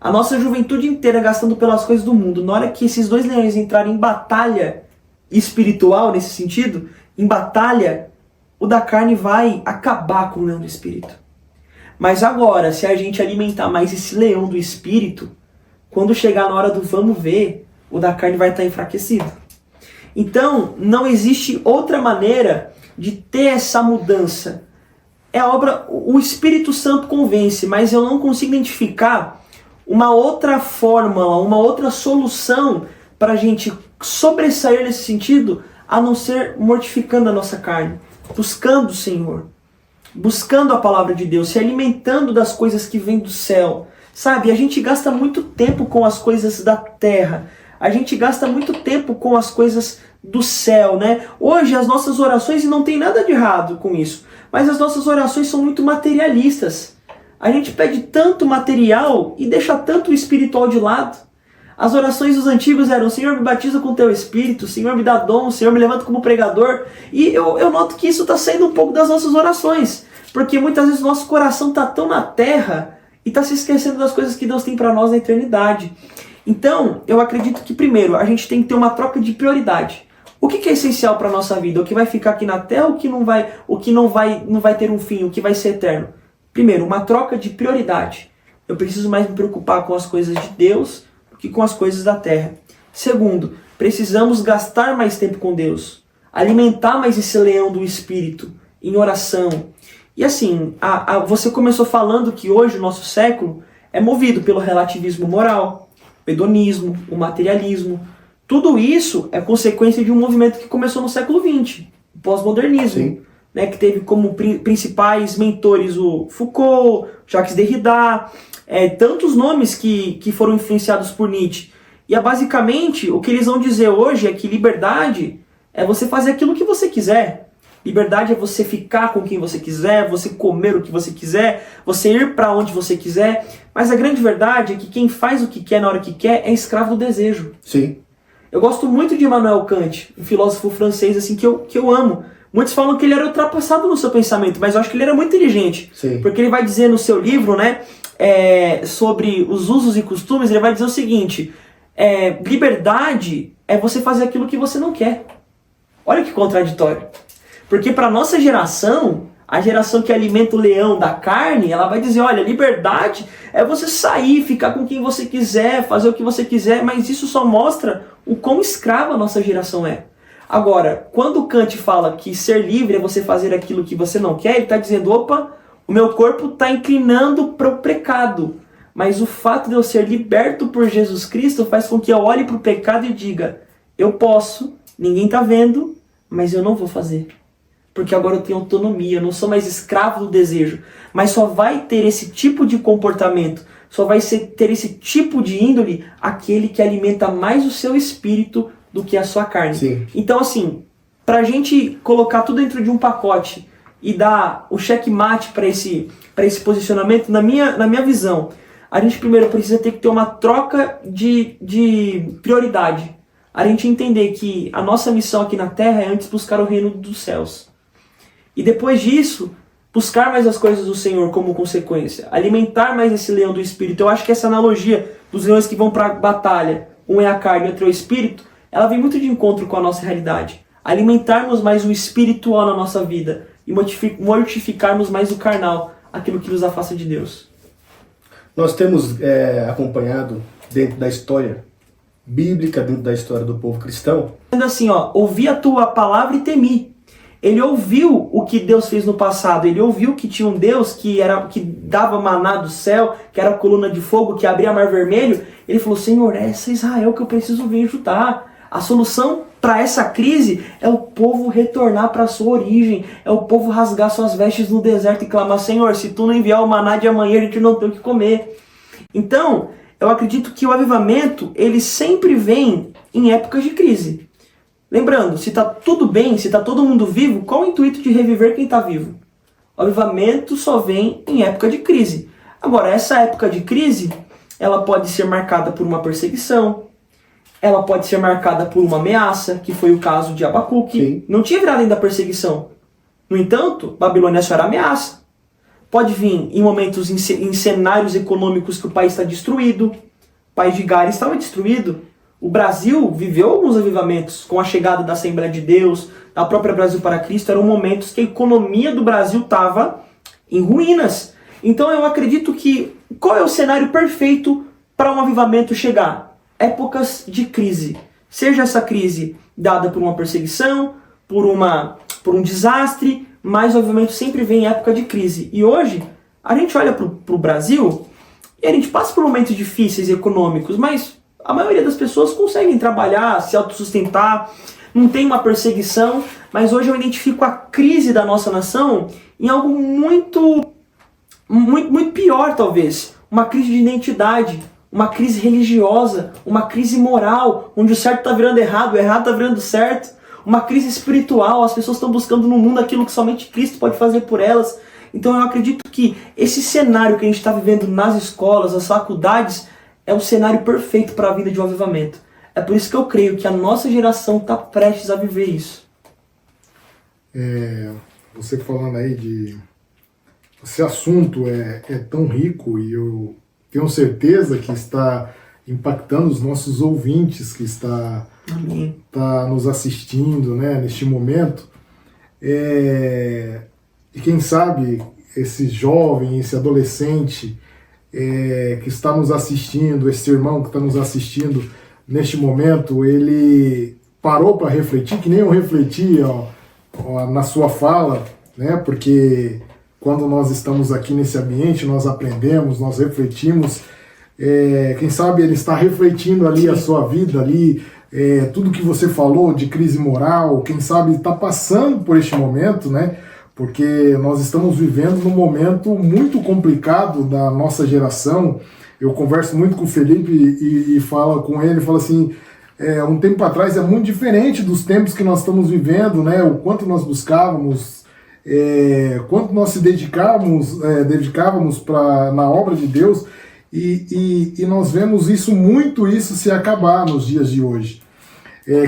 a nossa juventude inteira gastando pelas coisas do mundo, na hora que esses 2 leões entrarem em batalha espiritual, nesse sentido, em batalha, o da carne vai acabar com o leão do espírito. Mas agora, se a gente alimentar mais esse leão do espírito, quando chegar na hora do vamos ver, o da carne vai estar enfraquecido. Então, não existe outra maneira de ter essa mudança. É a obra, o Espírito Santo convence, mas eu não consigo identificar uma outra fórmula, uma outra solução para a gente sobressair nesse sentido, a não ser mortificando a nossa carne, buscando o Senhor, buscando a palavra de Deus, se alimentando das coisas que vêm do céu. Sabe, a gente gasta muito tempo com as coisas da terra, a gente gasta muito tempo com as coisas do céu, né? Hoje as nossas orações, e não tem nada de errado com isso, mas as nossas orações são muito materialistas. A gente pede tanto material e deixa tanto o espiritual de lado. As orações dos antigos eram: Senhor, me batiza com teu espírito, Senhor, me dá dom, Senhor, me levanta como pregador. E eu noto que isso está saindo um pouco das nossas orações, porque muitas vezes o nosso coração está tão na terra e está se esquecendo das coisas que Deus tem para nós na eternidade. Então, eu acredito que primeiro a gente tem que ter uma troca de prioridade. O que é essencial para a nossa vida? O que vai ficar aqui na terra, o que não vai ter um fim, o que vai ser eterno? Primeiro, uma troca de prioridade. Eu preciso mais me preocupar com as coisas de Deus do que com as coisas da terra. Segundo, precisamos gastar mais tempo com Deus. Alimentar mais esse leão do Espírito em oração. E assim, você começou falando que hoje o nosso século é movido pelo relativismo moral, o hedonismo, o materialismo. Tudo isso é consequência de um movimento que começou no século XX, o pós-modernismo. Né, que teve como principais mentores o Foucault, Jacques Derrida, tantos nomes que foram influenciados por Nietzsche. E basicamente o que eles vão dizer hoje é que liberdade é você fazer aquilo que você quiser. Liberdade é você ficar com quem você quiser, você comer o que você quiser, você ir para onde você quiser. Mas a grande verdade é que quem faz o que quer na hora que quer é escravo do desejo.
Sim.
Eu gosto muito de Immanuel Kant, um filósofo francês assim, que eu amo. Muitos falam que ele era ultrapassado no seu pensamento, mas eu acho que ele era muito inteligente.
Sim.
Porque ele vai dizer no seu livro, né, sobre os usos e costumes, ele vai dizer o seguinte: liberdade é você fazer aquilo que você não quer. Olha que contraditório. Porque para nossa geração, A geração que alimenta o leão da carne, ela vai dizer, olha, liberdade é você sair, ficar com quem você quiser, fazer o que você quiser, mas isso só mostra o quão escrava a nossa geração é. Agora, quando Kant fala que ser livre é você fazer aquilo que você não quer, ele está dizendo, opa, o meu corpo está inclinando para o pecado. Mas o fato de eu ser liberto por Jesus Cristo faz com que eu olhe para o pecado e diga, eu posso, ninguém está vendo, mas eu não vou fazer. Porque agora eu tenho autonomia, eu não sou mais escravo do desejo. Mas só vai ter esse tipo de comportamento, só vai ter esse tipo de índole aquele que alimenta mais o seu espírito do que a sua carne.
Sim.
Então, assim, pra gente colocar tudo dentro de um pacote e dar o checkmate para esse posicionamento, na minha visão, a gente primeiro precisa ter que ter uma troca de prioridade. A gente entender que a nossa missão aqui na Terra é antes buscar o reino dos céus. E depois disso, buscar mais as coisas do Senhor como consequência. Alimentar mais esse leão do Espírito. Eu acho que essa analogia dos leões que vão para a batalha, um é a carne e outro é o Espírito, ela vem muito de encontro com a nossa realidade. Alimentarmos mais o espiritual na nossa vida e mortificarmos mais o carnal, aquilo que nos afasta de Deus.
Nós temos acompanhado dentro da história bíblica, dentro da história do povo cristão.
Sendo assim, ouvi a tua palavra e temi. Ele ouviu o que Deus fez no passado, ele ouviu que tinha um Deus que dava maná do céu, que era a coluna de fogo, que abria o mar vermelho. Ele falou, Senhor, é essa Israel que eu preciso vir ajudar. A solução para essa crise é o povo retornar para a sua origem, é o povo rasgar suas vestes no deserto e clamar, Senhor, se tu não enviar o maná de amanhã, a gente não tem o que comer. Então, eu acredito que o avivamento, ele sempre vem em épocas de crise. Lembrando, se está tudo bem, se está todo mundo vivo, qual o intuito de reviver quem está vivo? O avivamento só vem em época de crise. Agora, essa época de crise, ela pode ser marcada por uma perseguição, ela pode ser marcada por uma ameaça, que foi o caso de Abacuque.
Sim.
Não tinha virado ainda a perseguição. No entanto, Babilônia só era ameaça. Pode vir em momentos, em cenários econômicos que o país está destruído. O país de Gales estava destruído. O Brasil viveu alguns avivamentos com a chegada da Assembleia de Deus, da própria Brasil para Cristo. Eram momentos que a economia do Brasil estava em ruínas. Então eu acredito que qual é o cenário perfeito para um avivamento chegar? Épocas de crise. Seja essa crise dada por uma perseguição, por um desastre, mas o avivamento sempre vem em época de crise. E hoje, a gente olha para o Brasil e a gente passa por momentos difíceis econômicos, mas a maioria das pessoas conseguem trabalhar, se autossustentar, não tem uma perseguição, mas hoje eu identifico a crise da nossa nação em algo muito pior, talvez. Uma crise de identidade, uma crise religiosa, uma crise moral, onde o certo está virando errado, o errado está virando certo. Uma crise espiritual, as pessoas estão buscando no mundo aquilo que somente Cristo pode fazer por elas. Então eu acredito que esse cenário que a gente está vivendo nas escolas, nas faculdades, é o cenário perfeito para a vida de um avivamento. É por isso que eu creio que a nossa geração está prestes a viver isso.
Você falando aí de... Esse assunto é tão rico e eu tenho certeza que está impactando os nossos ouvintes, que está nos assistindo, né, neste momento. E quem sabe esse jovem, esse adolescente que está nos assistindo, esse irmão que está nos assistindo neste momento, ele parou para refletir, que nem eu refleti na sua fala, né, porque quando nós estamos aqui nesse ambiente, nós aprendemos, nós refletimos. Quem sabe ele está refletindo ali a sua vida, ali, tudo que você falou de crise moral, quem sabe está passando por este momento, né? Porque nós estamos vivendo num momento muito complicado da nossa geração. Eu converso muito com o Felipe e falo com ele, falo assim, um tempo atrás é muito diferente dos tempos que nós estamos vivendo, né? O quanto nós buscávamos, quanto nós se dedicávamos na obra de Deus, e nós vemos isso se acabar nos dias de hoje.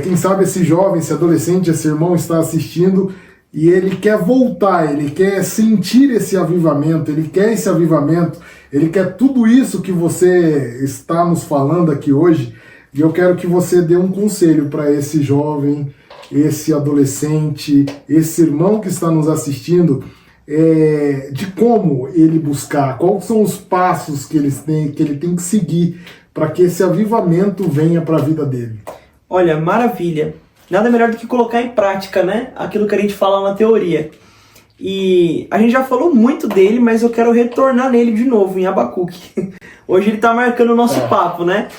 Quem sabe esse jovem, esse adolescente, esse irmão está assistindo e ele quer voltar, ele quer sentir esse avivamento, ele quer esse avivamento, ele quer tudo isso que você está nos falando aqui hoje, e eu quero que você dê um conselho para esse jovem, esse adolescente, esse irmão que está nos assistindo, de como ele buscar, quais são os passos que ele tem que seguir para que esse avivamento venha para a vida dele.
Olha, maravilha. Nada melhor do que colocar em prática, né? Aquilo que a gente fala na teoria. E a gente já falou muito dele, mas eu quero retornar nele de novo, em Abacuque. Hoje ele está marcando o nosso papo, né?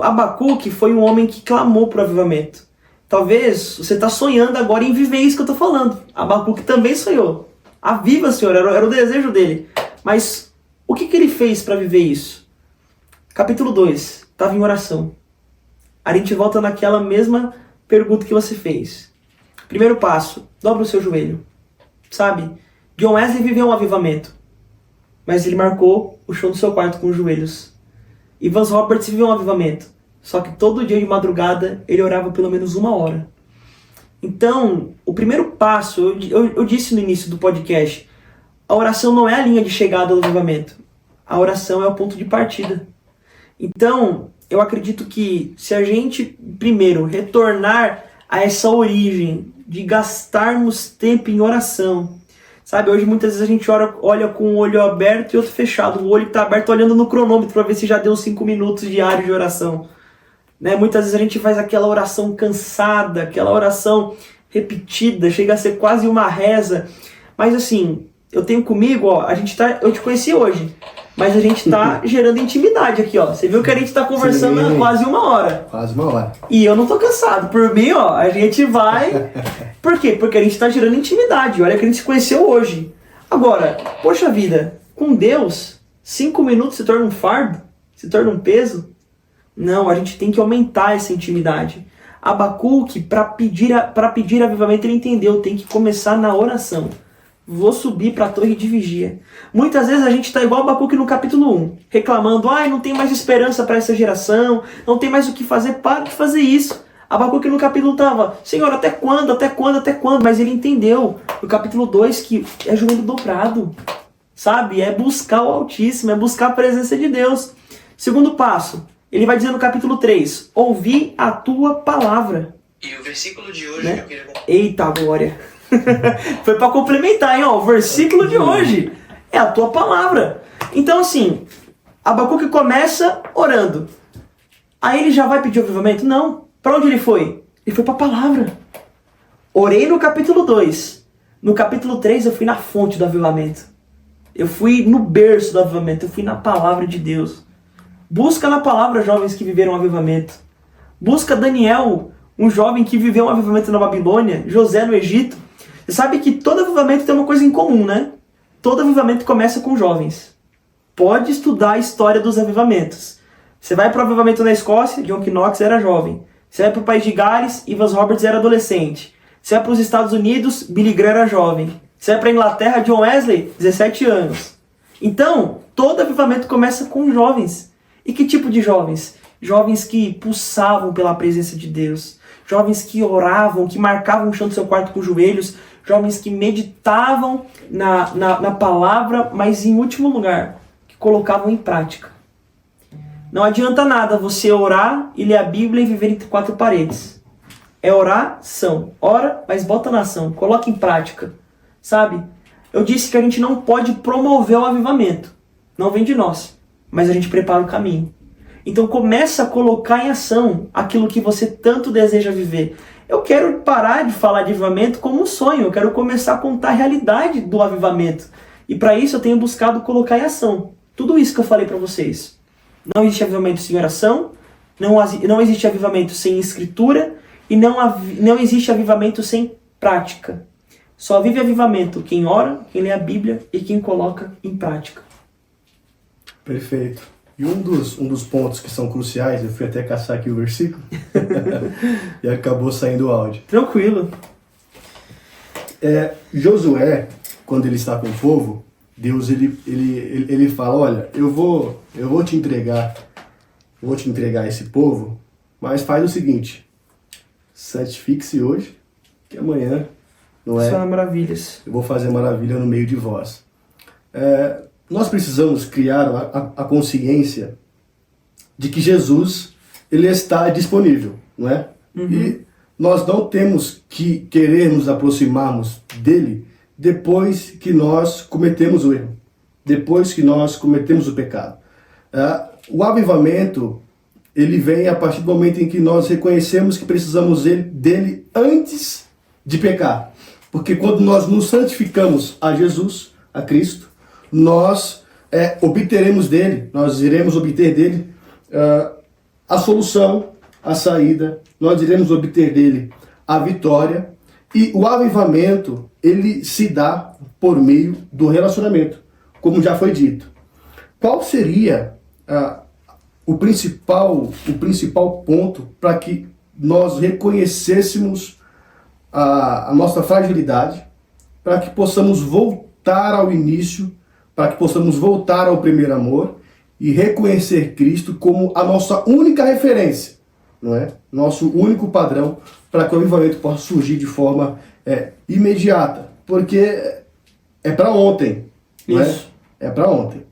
Abacuque foi um homem que clamou para o avivamento. Talvez você está sonhando agora em viver isso que eu estou falando. Abacuque também sonhou. Aviva, Senhor, era o desejo dele. Mas o que ele fez para viver isso? Capítulo 2, estava em oração. A gente volta naquela mesma pergunta que você fez. Primeiro passo, dobra o seu joelho. Sabe? John Wesley viveu um avivamento, mas ele marcou o chão do seu quarto com os joelhos. Evans Roberts viveu um avivamento, só que todo dia de madrugada ele orava pelo menos 1 hora. Então, o primeiro passo, eu disse no início do podcast, a oração não é a linha de chegada ao avivamento. A oração é o ponto de partida. Então, eu acredito que se a gente, primeiro, retornar a essa origem de gastarmos tempo em oração. Sabe, hoje muitas vezes a gente olha com o olho aberto e outro fechado. O olho está aberto olhando no cronômetro para ver se já deu 5 minutos diários de oração. Né? Muitas vezes a gente faz aquela oração cansada, aquela oração repetida, chega a ser quase uma reza. Mas assim, eu tenho comigo, ó, eu te conheci hoje, mas a gente tá gerando intimidade aqui, ó. Você viu que a gente tá conversando há quase 1 hora.
Quase 1 hora.
E eu não tô cansado. Por mim, ó, a gente vai... Por quê? Porque a gente tá gerando intimidade. Olha que a gente se conheceu hoje. Agora, poxa vida, com Deus, 5 minutos se torna um fardo? Se torna um peso? Não, a gente tem que aumentar essa intimidade. Abacuque, para pedir avivamento, ele entendeu, tem que começar na oração. Vou subir para a torre de vigia. Muitas vezes a gente está igual Abacuque no capítulo 1, reclamando, não tem mais esperança para essa geração, não tem mais o que fazer, para de fazer isso. Abacuque no capítulo estava, Senhor, até quando, até quando, até quando? Mas ele entendeu no capítulo 2 que é joelho dobrado, sabe? É buscar o Altíssimo, é buscar a presença de Deus. Segundo passo, ele vai dizer no capítulo 3, ouvi a tua palavra.
E o versículo de hoje,
Né?
eu queria...
Eita, glória! Foi para complementar, hein? Ó, o versículo de hoje é a tua palavra. Então, assim, Abacuque começa orando. Aí ele já vai pedir avivamento? Não. Para onde ele foi? Ele foi para a palavra. Orei no capítulo 2. No capítulo 3 eu fui na fonte do avivamento. Eu fui no berço do avivamento. Eu fui na palavra de Deus. Busca na palavra jovens que viveram um avivamento. Busca Daniel, um jovem que viveu um avivamento na Babilônia. José no Egito. Você sabe que todo avivamento tem uma coisa em comum, né? Todo avivamento começa com jovens. Pode estudar a história dos avivamentos. Você vai para o avivamento na Escócia, John Knox era jovem. Você vai para o país de Gales, Evans Roberts era adolescente. Você vai para os Estados Unidos, Billy Graham era jovem. Você vai para a Inglaterra, John Wesley, 17 anos. Então, todo avivamento começa com jovens. E que tipo de jovens? Jovens que pulsavam pela presença de Deus. Jovens que oravam, que marcavam o chão do seu quarto com os joelhos. Jovens que meditavam na palavra, mas em último lugar, que colocavam em prática. Não adianta nada você orar e ler a Bíblia e viver entre 4 paredes. É oração. Ora, mas bota na ação. Coloca em prática. Sabe? Eu disse que a gente não pode promover o avivamento. Não vem de nós. Mas a gente prepara o caminho. Então começa a colocar em ação aquilo que você tanto deseja viver. Eu quero parar de falar de avivamento como um sonho. Eu quero começar a contar a realidade do avivamento. E para isso eu tenho buscado colocar em ação tudo isso que eu falei para vocês. Não existe avivamento sem oração, não existe avivamento sem escritura e não existe avivamento sem prática. Só vive avivamento quem ora, quem lê a Bíblia e quem coloca em prática.
Perfeito. E um dos pontos que são cruciais, eu fui até caçar aqui o versículo, e acabou saindo o áudio.
Tranquilo.
Josué, quando ele está com o povo, Deus ele fala, olha, eu vou te entregar esse povo, mas faz o seguinte, santifique-se hoje, que amanhã não é.
São maravilhas.
Eu vou fazer maravilha no meio de vós. Nós precisamos criar a consciência de que Jesus ele está disponível, não é? Uhum. E nós não temos que querer nos aproximarmos dele depois que nós cometemos o erro, depois que nós cometemos o pecado. O avivamento, ele vem a partir do momento em que nós reconhecemos que precisamos dele antes de pecar. Porque quando nós nos santificamos a Jesus, a Cristo, nós obteremos dele, nós iremos obter dele a solução, a saída, nós iremos obter dele a vitória. E o avivamento, ele se dá por meio do relacionamento, como já foi dito. Qual seria o principal ponto para que nós reconhecêssemos a nossa fragilidade, para que possamos voltar ao início, para que possamos voltar ao primeiro amor e reconhecer Cristo como a nossa única referência, não é? Nosso único padrão, para que o avivamento possa surgir de forma imediata, porque é para ontem, não é? É para ontem.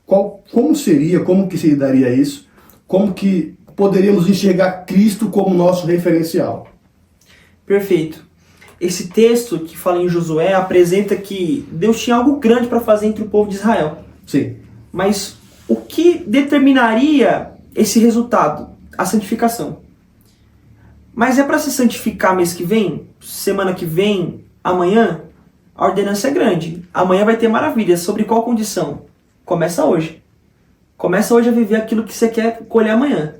Como que se daria isso? Como que poderíamos enxergar Cristo como nosso referencial?
Perfeito. Esse texto que fala em Josué apresenta que Deus tinha algo grande para fazer entre o povo de Israel.
Sim.
Mas o que determinaria esse resultado? A santificação. Mas é para se santificar mês que vem, semana que vem, amanhã? A ordenança é grande. Amanhã vai ter maravilhas. Sobre qual condição? Começa hoje. Começa hoje a viver aquilo que você quer colher amanhã.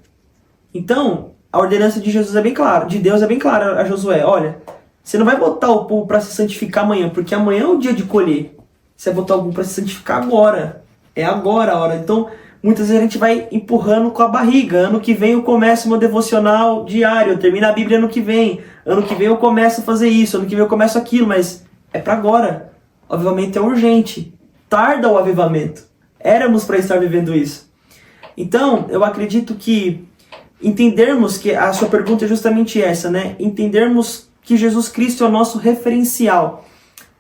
Então, a ordenança de Jesus é bem clara, de Deus é bem clara a Josué. Olha, você não vai botar o povo para se santificar amanhã, porque amanhã é o dia de colher. Você vai botar o povo para se santificar agora. É agora a hora. Então, muitas vezes a gente vai empurrando com a barriga. Ano que vem eu começo meu devocional diário, eu termino a Bíblia ano que vem. Ano que vem eu começo a fazer isso, ano que vem eu começo aquilo, mas é para agora. O avivamento é urgente. Tarda o avivamento. Éramos para estar vivendo isso. Então, eu acredito que entendermos que a sua pergunta é justamente essa, né? Entendermos que Jesus Cristo é o nosso referencial.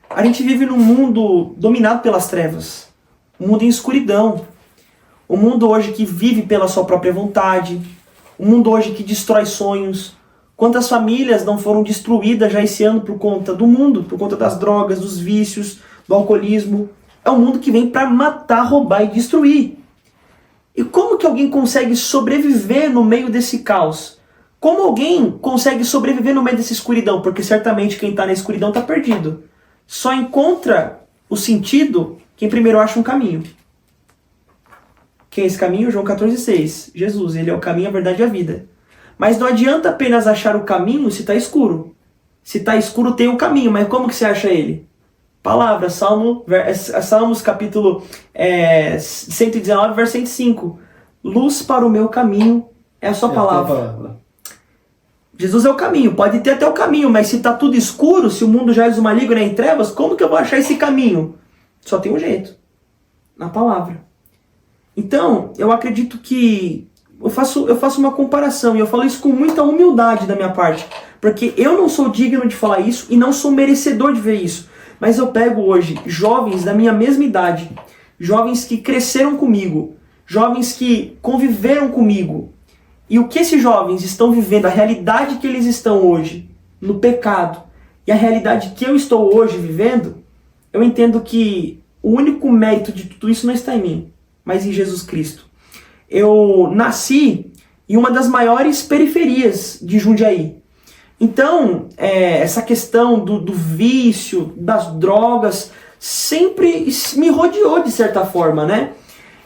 A gente vive num mundo dominado pelas trevas. Um mundo em escuridão. Um mundo hoje que vive pela sua própria vontade. Um mundo hoje que destrói sonhos. Quantas famílias não foram destruídas já esse ano por conta do mundo, por conta das drogas, dos vícios, do alcoolismo. É um mundo que vem para matar, roubar e destruir. E como que alguém consegue sobreviver no meio desse caos? Como alguém consegue sobreviver no meio dessa escuridão? Porque certamente quem está na escuridão está perdido. Só encontra o sentido quem primeiro acha um caminho. Quem é esse caminho? João 14,6. Jesus, ele é o caminho, a verdade e a vida. Mas não adianta apenas achar o caminho se está escuro. Se está escuro tem um caminho, mas como que você acha ele? Palavra, Salmos capítulo 119, versículo 5. Luz para o meu caminho é a sua palavra. Jesus é o caminho, pode ter até o caminho, mas se está tudo escuro, se o mundo já é do maligno e em trevas, como que eu vou achar esse caminho? Só tem um jeito, na palavra. Então, eu acredito que eu faço uma comparação, e eu falo isso com muita humildade da minha parte, porque eu não sou digno de falar isso e não sou merecedor de ver isso. Mas eu pego hoje jovens da minha mesma idade, jovens que cresceram comigo, jovens que conviveram comigo. E o que esses jovens estão vivendo, a realidade que eles estão hoje no pecado e a realidade que eu estou hoje vivendo, eu entendo que o único mérito de tudo isso não está em mim, mas em Jesus Cristo. Eu nasci em uma das maiores periferias de Jundiaí. Então, essa questão do vício, das drogas, sempre me rodeou de certa forma, né?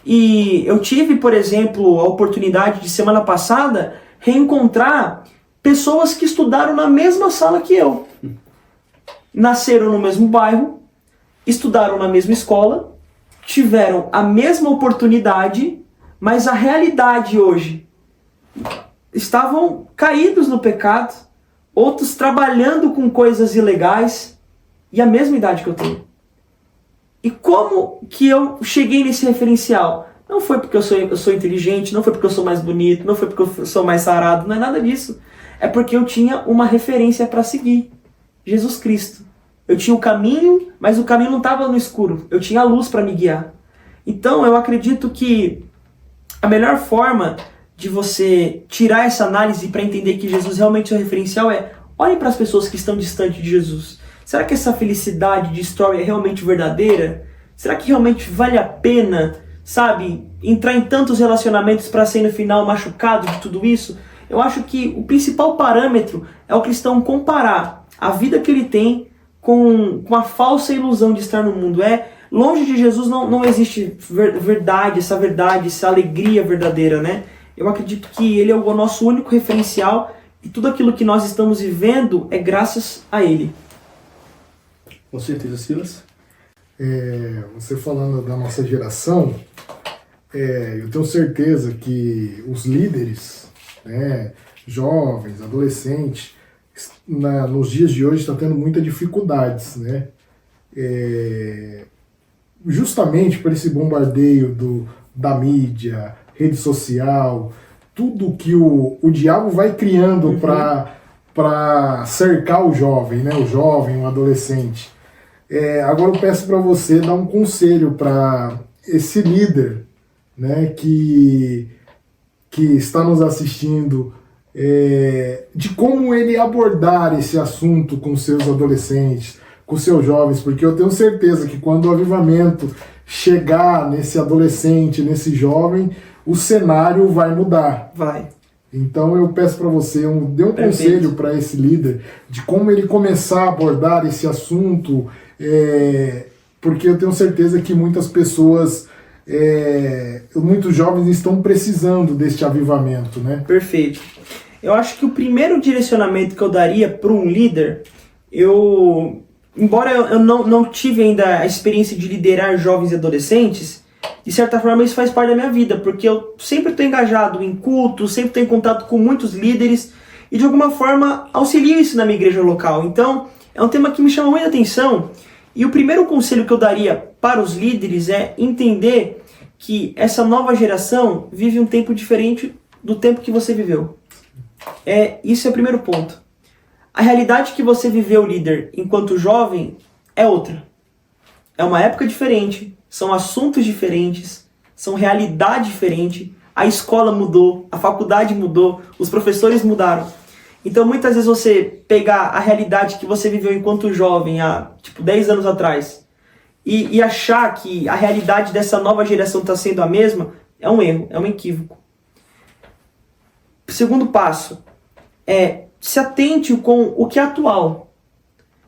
E eu tive, por exemplo, a oportunidade de semana passada reencontrar pessoas que estudaram na mesma sala que eu. Nasceram no mesmo bairro, estudaram na mesma escola, tiveram a mesma oportunidade, mas a realidade hoje, estavam caídos no pecado, outros trabalhando com coisas ilegais, e a mesma idade que eu tenho. E como que eu cheguei nesse referencial? Não foi porque eu sou inteligente, não foi porque eu sou mais bonito, não foi porque eu sou mais sarado, não é nada disso. É porque eu tinha uma referência para seguir, Jesus Cristo. Eu tinha o caminho, mas o caminho não estava no escuro, eu tinha a luz para me guiar. Então eu acredito que a melhor forma de você tirar essa análise para entender que Jesus realmente é o referencial olhem para as pessoas que estão distantes de Jesus. Será que essa felicidade de Story é realmente verdadeira? Será que realmente vale a pena, sabe, entrar em tantos relacionamentos para ser no final machucado de tudo isso? Eu acho que o principal parâmetro é o cristão comparar a vida que ele tem com a falsa ilusão de estar no mundo. Longe de Jesus não existe verdade, essa alegria verdadeira, né? Eu acredito que ele é o nosso único referencial e tudo aquilo que nós estamos vivendo é graças a ele.
Com certeza, Silas.
Você falando da nossa geração, eu tenho certeza que os líderes, né, jovens, adolescentes, nos dias de hoje estão tendo muitas dificuldades, né? Justamente por esse bombardeio da mídia, rede social, tudo que o diabo vai criando para cercar o jovem, né? O jovem, o adolescente. Agora eu peço para você dar um conselho para esse líder, né, que está nos assistindo, de como ele abordar esse assunto com seus adolescentes, com seus jovens, porque eu tenho certeza que quando o avivamento chegar nesse adolescente, nesse jovem, o cenário vai mudar.
Vai.
Então eu peço para você, dê um conselho para esse líder de como ele começar a abordar esse assunto, porque eu tenho certeza que muitas pessoas, muitos jovens estão precisando deste avivamento, né?
Perfeito. Eu acho que o primeiro direcionamento que eu daria para um líder, embora eu não tive ainda a experiência de liderar jovens e adolescentes, de certa forma isso faz parte da minha vida, porque eu sempre estou engajado em cultos, sempre estou em contato com muitos líderes e de alguma forma auxilio isso na minha igreja local. Então é um tema que me chama muita atenção e o primeiro conselho que eu daria para os líderes é entender que essa nova geração vive um tempo diferente do tempo que você viveu. Isso é o primeiro ponto. A realidade que você viveu, líder, enquanto jovem, é outra. É uma época diferente, são assuntos diferentes, são realidade diferente, a escola mudou, a faculdade mudou, os professores mudaram. Então muitas vezes você pegar a realidade que você viveu enquanto jovem, há 10 anos atrás, e achar que a realidade dessa nova geração está sendo a mesma, é um erro, é um equívoco. Segundo passo, se atente com o que é atual.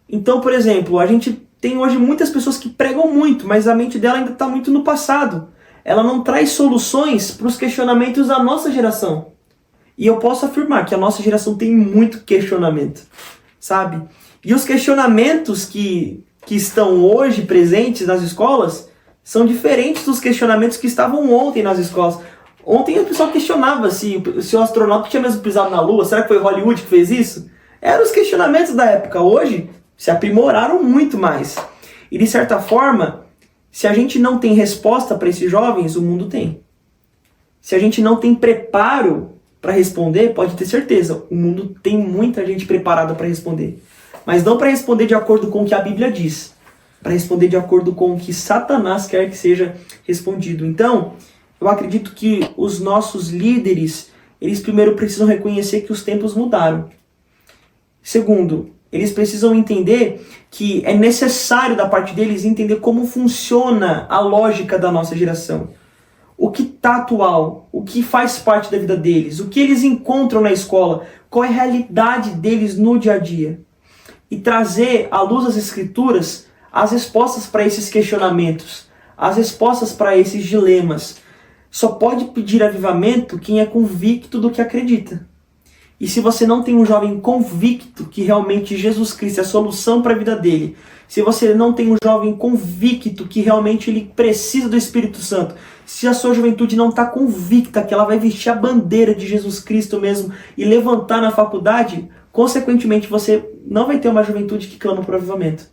Então, por exemplo, a gente tem hoje muitas pessoas que pregam muito, mas a mente dela ainda está muito no passado. Ela não traz soluções para os questionamentos da nossa geração. E eu posso afirmar que a nossa geração tem muito questionamento, sabe? E os questionamentos que estão hoje presentes nas escolas são diferentes dos questionamentos que estavam ontem nas escolas. Ontem o pessoal questionava se o astronauta tinha mesmo pisado na Lua. Será que foi Hollywood que fez isso? Eram os questionamentos da época. Hoje se aprimoraram muito mais. E de certa forma, se a gente não tem resposta para esses jovens, o mundo tem. Se a gente não tem preparo para responder, pode ter certeza, o mundo tem muita gente preparada para responder. Mas não para responder de acordo com o que a Bíblia diz. Para responder de acordo com o que Satanás quer que seja respondido. Então, eu acredito que os nossos líderes, eles primeiro precisam reconhecer que os tempos mudaram. Segundo, eles precisam entender que é necessário da parte deles entender como funciona a lógica da nossa geração. O que está atual, o que faz parte da vida deles, o que eles encontram na escola, qual é a realidade deles no dia a dia. E trazer à luz das Escrituras as respostas para esses questionamentos, as respostas para esses dilemas. Só pode pedir avivamento quem é convicto do que acredita. E se você não tem um jovem convicto que realmente Jesus Cristo é a solução para a vida dele, se você não tem um jovem convicto que realmente ele precisa do Espírito Santo, se a sua juventude não está convicta que ela vai vestir a bandeira de Jesus Cristo mesmo e levantar na faculdade, consequentemente você não vai ter uma juventude que clama por avivamento.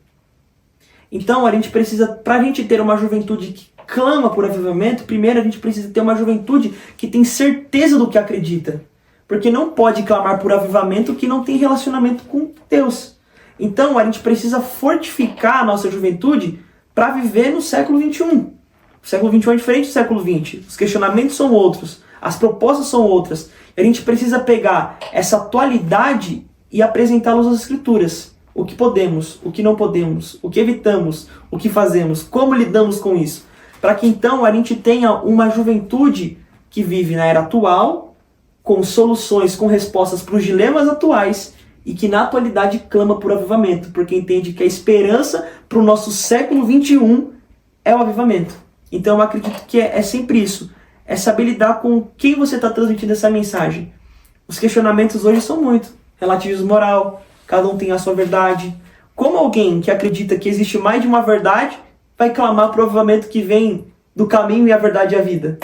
Então a gente precisa, para a gente ter uma juventude que clama por avivamento, primeiro a gente precisa ter uma juventude que tem certeza do que acredita. Porque não pode clamar por avivamento que não tem relacionamento com Deus. Então a gente precisa fortificar a nossa juventude para viver no século XXI. O século XXI é diferente do século XX. Os questionamentos são outros. As propostas são outras. A gente precisa pegar essa atualidade e apresentá-los às Escrituras. o que podemos, o que não podemos, o que evitamos, o que fazemos, como lidamos com isso, para que então a gente tenha uma juventude que vive na era atual, com soluções, com respostas para os dilemas atuais e que na atualidade clama por avivamento, porque entende que a esperança para o nosso século XXI é o avivamento. Então eu acredito que é sempre isso, é saber lidar com quem você está transmitindo essa mensagem. Os questionamentos hoje são muito relativismo moral, cada um tem a sua verdade. Como alguém que acredita que existe mais de uma verdade vai clamar por avivamento que vem do caminho e a verdade e a vida,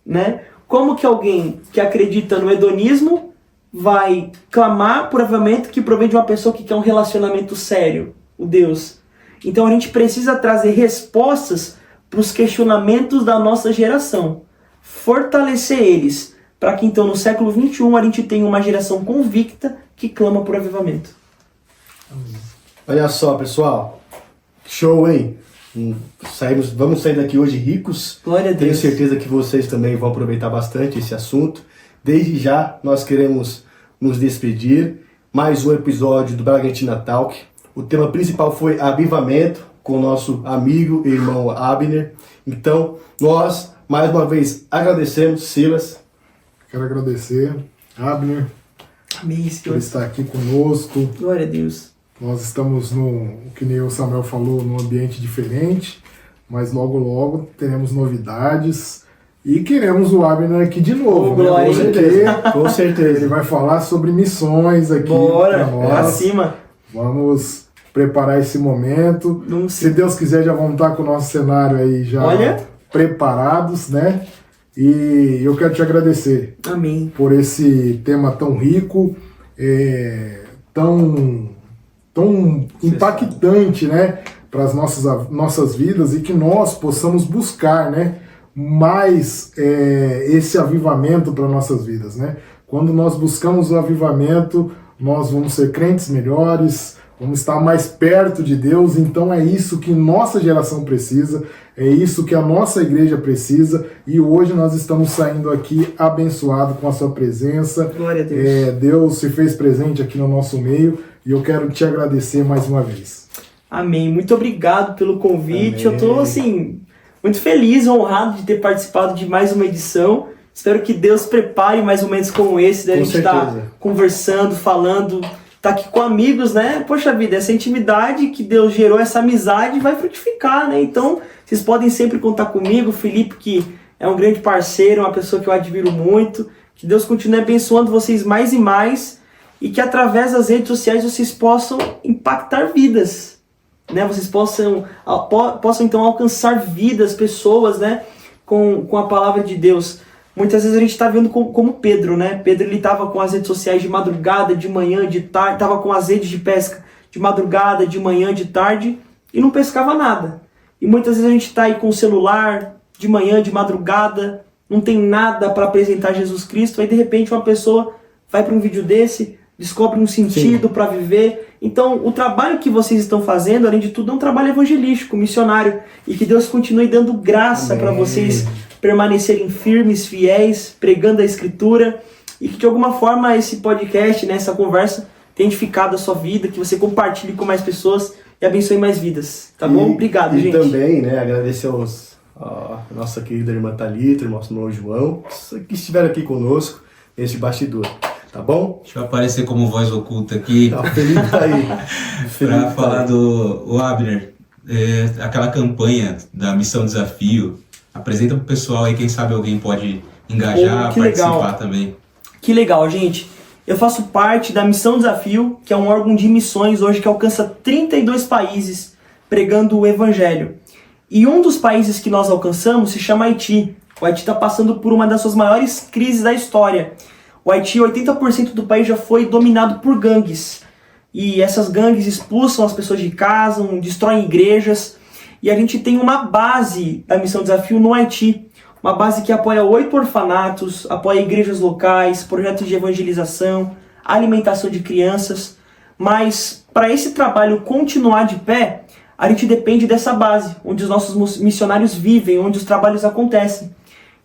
né? Como que alguém que acredita no hedonismo vai clamar por avivamento que provém de uma pessoa que quer um relacionamento sério, o Deus? Então a gente precisa trazer respostas para os questionamentos da nossa geração, fortalecer eles, para que então no século XXI a gente tenha uma geração convicta que clama por avivamento.
Olha só, pessoal, show, hein? Vamos sair daqui hoje ricos.
Glória a Deus.
Tenho certeza que vocês também vão aproveitar bastante esse assunto. Desde já, nós queremos nos despedir. Mais um episódio do Bragantina Talk. O tema principal foi avivamento, com o nosso amigo e irmão Abner. Então, nós, mais uma vez, agradecemos, Silas.
Quero agradecer, Abner,
Amém,
por
Senhor.
estar aqui conosco.
Glória a Deus.
Nós estamos, que nem o Samuel falou, num ambiente diferente, mas logo teremos novidades e queremos o Abner aqui de novo.
Glória,
com certeza.
Ele vai falar sobre missões aqui
Bora,
para nós.
acima.
Vamos preparar esse momento.
Vamos
Se Deus quiser, já vamos estar com o nosso cenário aí já preparados, né? E eu quero te agradecer.
Amém.
Por esse tema tão rico, tão impactante, né, para as nossas vidas, e que nós possamos buscar, né, mais esse avivamento para nossas vidas, né? Quando nós buscamos o avivamento, nós vamos ser crentes melhores, vamos estar mais perto de Deus. Então é isso que nossa geração precisa, é isso que a nossa igreja precisa, e hoje nós estamos saindo aqui abençoados com a sua presença.
Glória a Deus.
Deus se fez presente aqui no nosso meio, e eu quero te agradecer mais uma vez.
Amém. Muito obrigado pelo convite.
Amém.
Eu estou assim, muito feliz, honrado de ter participado de mais uma edição. Espero que Deus prepare mais momentos como esse, da gente estar conversando, falando, tá aqui com amigos, né? Poxa vida, essa intimidade que Deus gerou, essa amizade vai frutificar, né? Então, vocês podem sempre contar comigo, o Felipe, que é um grande parceiro, uma pessoa que eu admiro muito. Que Deus continue abençoando vocês mais e mais, e que através das redes sociais vocês possam impactar vidas, né? Vocês possam então alcançar vidas, pessoas, né? Com a palavra de Deus. Muitas vezes a gente está vendo como Pedro, né? Pedro, ele estava com as redes sociais de madrugada, de manhã, de tarde, estava com as redes de pesca de madrugada, de manhã, de tarde, e não pescava nada. E muitas vezes a gente está aí com o celular, de manhã, de madrugada, não tem nada para apresentar Jesus Cristo, aí de repente uma pessoa vai para um vídeo desse, descobre um sentido para viver. Então, o trabalho que vocês estão fazendo, além de tudo, é um trabalho evangelístico, missionário, e que Deus continue dando graça para vocês permanecerem firmes, fiéis, pregando a Escritura, e que de alguma forma esse podcast, né, essa conversa, tenha edificado a sua vida, que você compartilhe com mais pessoas e abençoe mais vidas, tá bom? Obrigado, gente.
E também, né, agradecer a nossa querida irmã Thalita, nosso irmão João, que estiveram aqui conosco nesse bastidor, tá bom?
Deixa eu aparecer como voz oculta aqui.
O Felipe tá aí.
Para falar do Abner, aquela campanha da Missão Desafio, apresenta pro pessoal aí, quem sabe alguém pode engajar, participar legal. Também.
Que legal, gente. Eu faço parte da Missão Desafio, que é um órgão de missões hoje que alcança 32 países pregando o Evangelho. E um dos países que nós alcançamos se chama Haiti. O Haiti está passando por uma das suas maiores crises da história. O Haiti, 80% do país já foi dominado por gangues. E essas gangues expulsam as pessoas de casa, destroem igrejas. E a gente tem uma base da Missão Desafio no Haiti. Uma base que apoia 8 orfanatos, apoia igrejas locais, projetos de evangelização, alimentação de crianças. Mas para esse trabalho continuar de pé, a gente depende dessa base, onde os nossos missionários vivem, onde os trabalhos acontecem.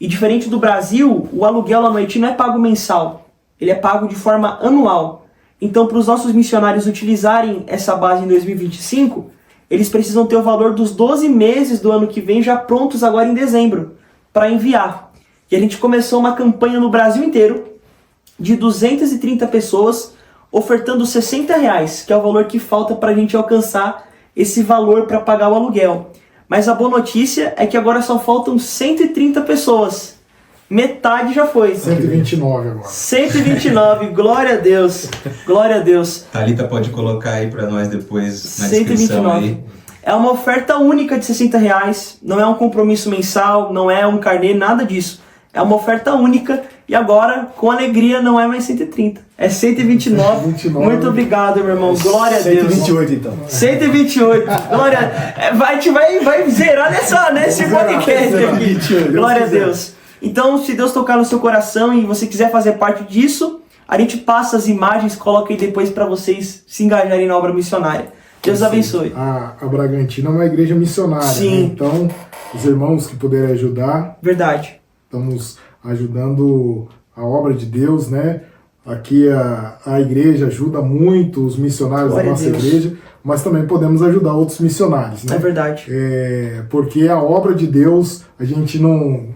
E diferente do Brasil, o aluguel lá no Haiti não é pago mensal, ele é pago de forma anual. Então, para os nossos missionários utilizarem essa base em 2025, eles precisam ter o valor dos 12 meses do ano que vem já prontos agora em dezembro, para enviar. E a gente começou uma campanha no Brasil inteiro, de 230 pessoas, ofertando R$60, que é o valor que falta para a gente alcançar esse valor para pagar o aluguel. Mas a boa notícia é que agora só faltam 130 pessoas. Metade já foi.
129 agora.
129, glória a Deus. Glória a Deus.
Thalita pode colocar aí para nós depois na descrição aí.
É uma oferta única de R$60, não é um compromisso mensal, não é um carnê, nada disso. É uma oferta única e agora, com alegria, não é mais 130. É 129. 129. Muito obrigado, meu irmão. Glória a Deus.
128, então.
128. Glória. Vai zerar nesse podcast aqui. Glória a Deus. Então, se Deus tocar no seu coração e você quiser fazer parte disso, a gente passa as imagens, coloca aí depois para vocês se engajarem na obra missionária. Deus abençoe.
A Bragantina é uma igreja missionária.
Sim.
Né? Então, os irmãos que puderem ajudar.
Verdade.
Estamos ajudando a obra de Deus, né? Aqui a igreja ajuda muito os missionários da nossa igreja, mas também podemos ajudar outros missionários, né?
É verdade.
Porque a obra de Deus, a gente não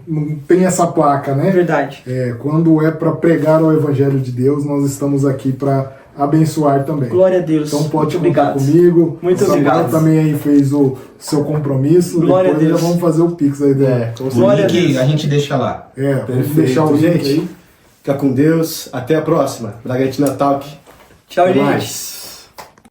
tem essa placa, né?
É verdade.
Quando é para pregar o evangelho de Deus, nós estamos aqui para abençoar também.
Glória a Deus.
Então pode
muito
contar
obrigado.
comigo.
Muito obrigado.
Também aí fez o seu compromisso.
Glória
depois
a Deus.
já vamos fazer o Pix aí dele.
O link a gente deixa lá.
Vamos deixar o link
gente.
aí.
Fica com Deus. Até a próxima. Bragantina Talk.
Tchau,
Até
gente.
mais.